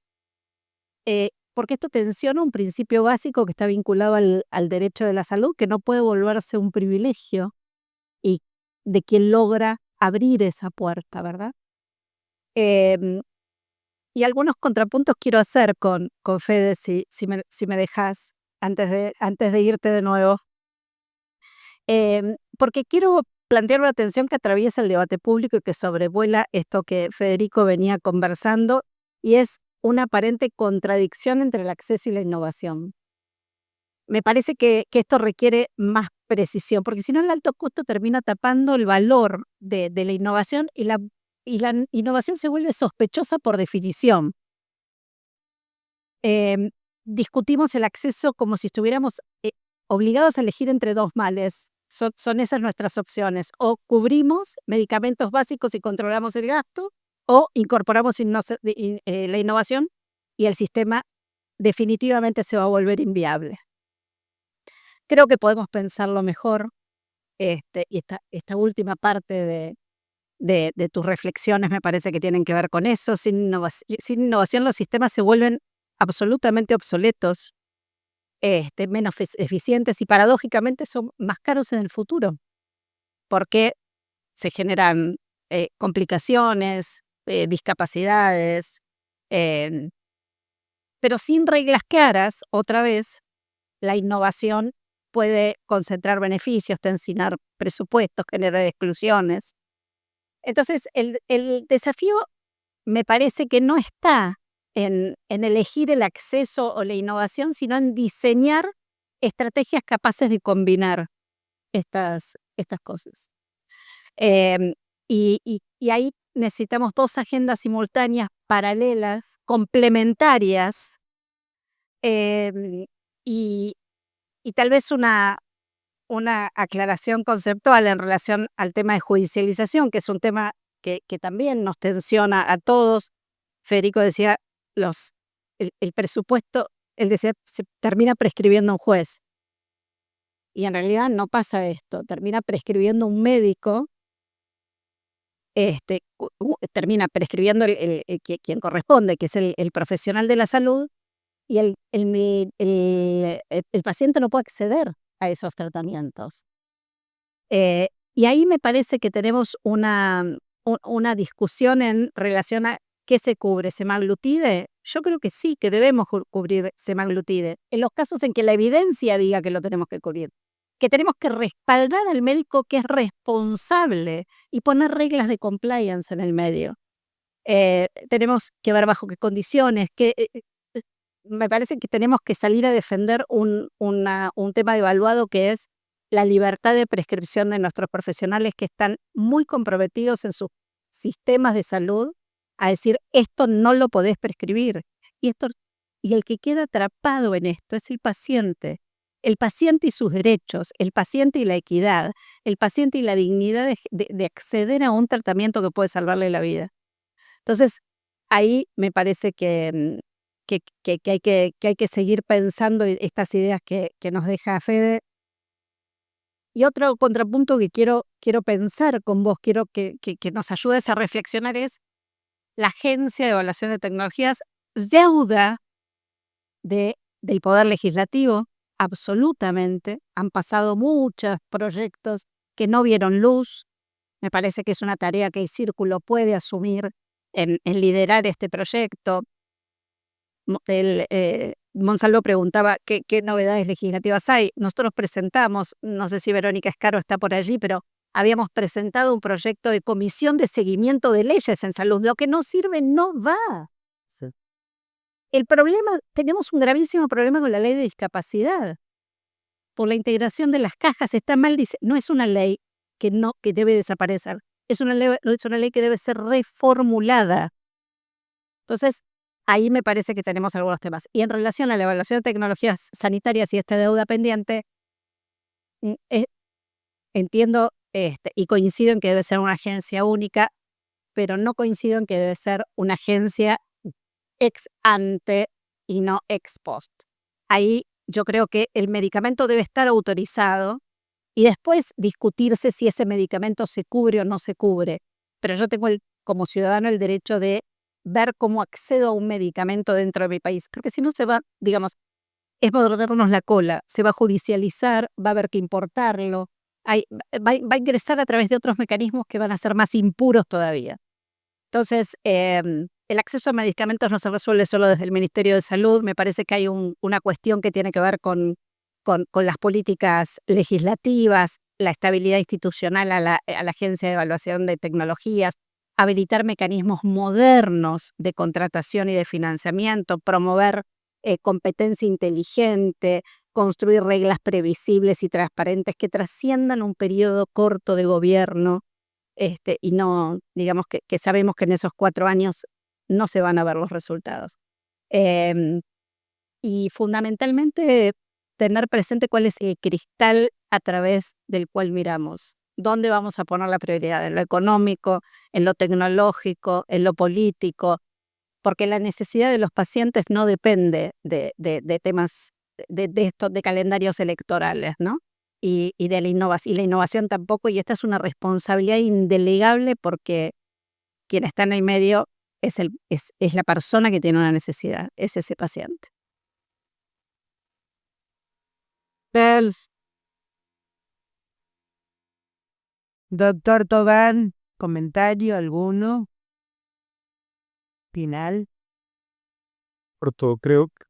porque esto tensiona un principio básico que está vinculado al derecho de la salud, que no puede volverse un privilegio y de quien logra abrir esa puerta, ¿verdad? Y algunos contrapuntos quiero hacer con Fede, si me dejas, antes de irte de nuevo. Porque quiero plantear una tensión que atraviesa el debate público y que sobrevuela esto que Federico venía conversando, y es una aparente contradicción entre el acceso y la innovación. Me parece que esto requiere más precisión, porque si no el alto costo termina tapando el valor de la innovación, y la innovación se vuelve sospechosa por definición. Discutimos el acceso como si estuviéramos obligados a elegir entre dos males. Son esas nuestras opciones: o cubrimos medicamentos básicos y controlamos el gasto, o incorporamos la innovación y el sistema definitivamente se va a volver inviable. Creo que podemos pensarlo mejor, y esta última parte de tus reflexiones me parece que tienen que ver con eso. Sin innovación los sistemas se vuelven absolutamente obsoletos, menos eficientes, y paradójicamente son más caros en el futuro, porque se generan complicaciones, discapacidades, pero sin reglas claras, otra vez, la innovación puede concentrar beneficios, tensionar presupuestos, generar exclusiones. Entonces, el desafío me parece que no está en elegir el acceso o la innovación, sino en diseñar estrategias capaces de combinar estas cosas. Y ahí necesitamos dos agendas simultáneas, paralelas, complementarias, y tal vez una aclaración conceptual en relación al tema de judicialización, que es un tema que también nos tensiona a todos. Federico decía, el presupuesto él decía, se termina prescribiendo un juez. Y en realidad no pasa esto, termina prescribiendo un médico, termina prescribiendo quien corresponde, que es el profesional de la salud, y el paciente no puede acceder a esos tratamientos. Y ahí me parece que tenemos una discusión en relación a qué se cubre, semaglutide. Yo creo que sí, que debemos cubrir semaglutide, en los casos en que la evidencia diga que lo tenemos que cubrir, que tenemos que respaldar al médico que es responsable y poner reglas de compliance en el medio. Tenemos que ver bajo qué condiciones, me parece que tenemos que salir a defender un tema evaluado que es la libertad de prescripción de nuestros profesionales que están muy comprometidos en sus sistemas de salud a decir, esto no lo podés prescribir. Y el que queda atrapado en esto es el paciente y sus derechos, el paciente y la equidad, el paciente y la dignidad de acceder a un tratamiento que puede salvarle la vida. Entonces, ahí me parece que hay que seguir pensando estas ideas que nos deja Fede. Y otro contrapunto que quiero pensar con vos, quiero que nos ayudes a reflexionar es la Agencia de Evaluación de Tecnologías, deuda del Poder Legislativo, absolutamente. Han pasado muchos proyectos que no vieron luz. Me parece que es una tarea que el Círculo puede asumir en liderar este proyecto. Monsalvo preguntaba qué novedades legislativas hay. Nosotros presentamos, no sé si Verónica Escaro está por allí, pero habíamos presentado un proyecto de comisión de seguimiento de leyes en salud. Lo que no sirve no va. Sí. El problema, tenemos un gravísimo problema con la ley de discapacidad. Por la integración de las cajas, está mal, no es una ley que debe desaparecer. Es una ley que debe ser reformulada. Entonces, ahí me parece que tenemos algunos temas. Y en relación a la evaluación de tecnologías sanitarias y esta deuda pendiente, entiendo y coincido en que debe ser una agencia única, pero no coincido en que debe ser una agencia ex ante y no ex post. Ahí yo creo que el medicamento debe estar autorizado y después discutirse si ese medicamento se cubre o no se cubre. Pero yo tengo como ciudadano el derecho de ver cómo accedo a un medicamento dentro de mi país, porque si no se va, digamos, es mordernos la cola, se va a judicializar, va a haber que importarlo, va a ingresar a través de otros mecanismos que van a ser más impuros todavía. Entonces, el acceso a medicamentos no se resuelve solo desde el Ministerio de Salud, me parece que hay una cuestión que tiene que ver con las políticas legislativas, la estabilidad institucional a la Agencia de Evaluación de Tecnologías, habilitar mecanismos modernos de contratación y de financiamiento, promover competencia inteligente, construir reglas previsibles y transparentes que trasciendan un periodo corto de gobierno y no, digamos que sabemos que en esos 4 años no se van a ver los resultados. Y fundamentalmente tener presente cuál es el cristal a través del cual miramos. ¿Dónde vamos a poner la prioridad? ¿En lo económico, en lo tecnológico, en lo político? Porque la necesidad de los pacientes no depende de temas de calendarios electorales, ¿no? Y de la innovación. Y la innovación tampoco, y esta es una responsabilidad indelegable porque quien está en el medio es la persona que tiene una necesidad, es ese paciente. Doctor Tobán, ¿comentario alguno? Final. Corto, creo que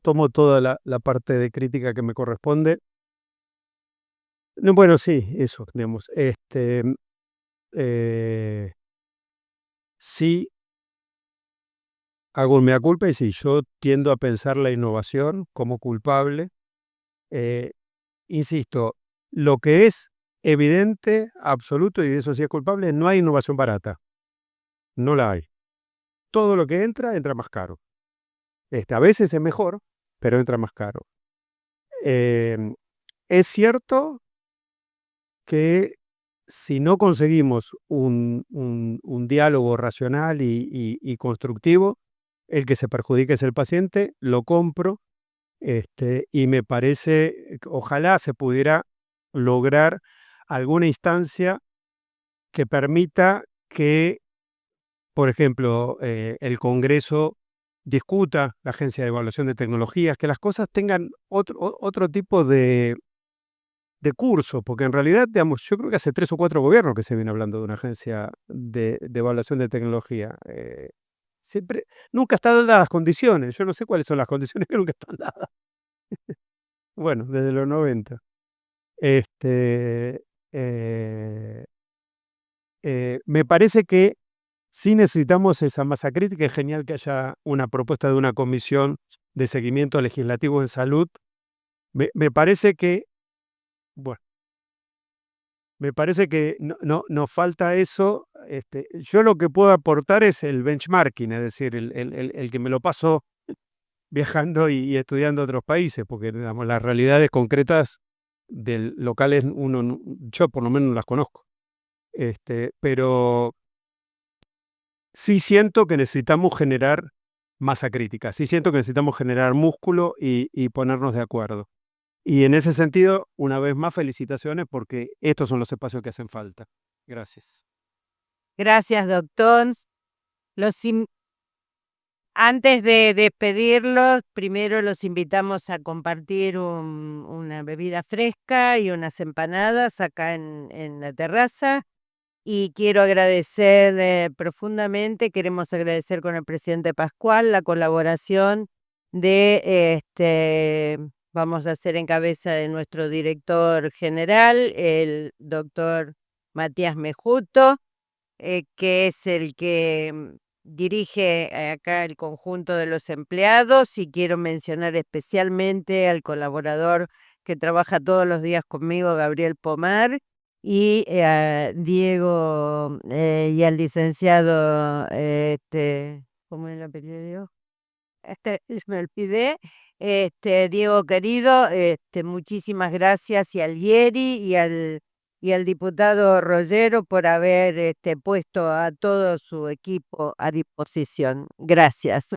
tomo toda la parte de crítica que me corresponde. No, bueno, sí, eso, digamos. Sí, hago un mea culpa y sí, yo tiendo a pensar la innovación como culpable. Insisto, lo que es evidente, absoluto, y eso sí es culpable, no hay innovación barata. No la hay. Todo lo que entra más caro. A veces es mejor, pero entra más caro. Es cierto que si no conseguimos un diálogo racional y constructivo, el que se perjudica es el paciente, lo compro, y me parece, ojalá se pudiera lograr alguna instancia que permita que, por ejemplo, el Congreso discuta, la Agencia de Evaluación de Tecnologías, que las cosas tengan otro tipo de curso, porque en realidad, digamos, yo creo que hace 3 o 4 gobiernos que se viene hablando de una agencia de evaluación de tecnología. Nunca están dadas las condiciones, yo no sé cuáles son las condiciones que nunca están dadas. Bueno, desde los 90. Este, me parece que sí necesitamos esa masa crítica. Es genial que haya una propuesta de una comisión de seguimiento legislativo en salud. Me parece que, bueno, me parece que nos falta eso. Yo lo que puedo aportar es el benchmarking, es decir, el que me lo paso viajando y estudiando otros países, porque digamos, las realidades concretas del locales yo por lo menos no las conozco. Pero sí siento que necesitamos generar masa crítica, sí siento que necesitamos generar músculo y ponernos de acuerdo. Y en ese sentido, una vez más, felicitaciones porque estos son los espacios que hacen falta. Gracias. Gracias, doctor. Antes de despedirlos, primero los invitamos a compartir una bebida fresca y unas empanadas acá en la terraza. Y quiero agradecer profundamente, queremos agradecer con el presidente Pascual la colaboración vamos a hacer en cabeza de nuestro director general, el doctor Matías Mejuto, que es el que dirige acá el conjunto de los empleados, y quiero mencionar especialmente al colaborador que trabaja todos los días conmigo, Gabriel Pomar, y a Diego y al licenciado, ¿cómo es el apellido? Me olvidé, Diego querido, muchísimas gracias, y al Yeri y al diputado Rollero por haber puesto a todo su equipo a disposición. Gracias.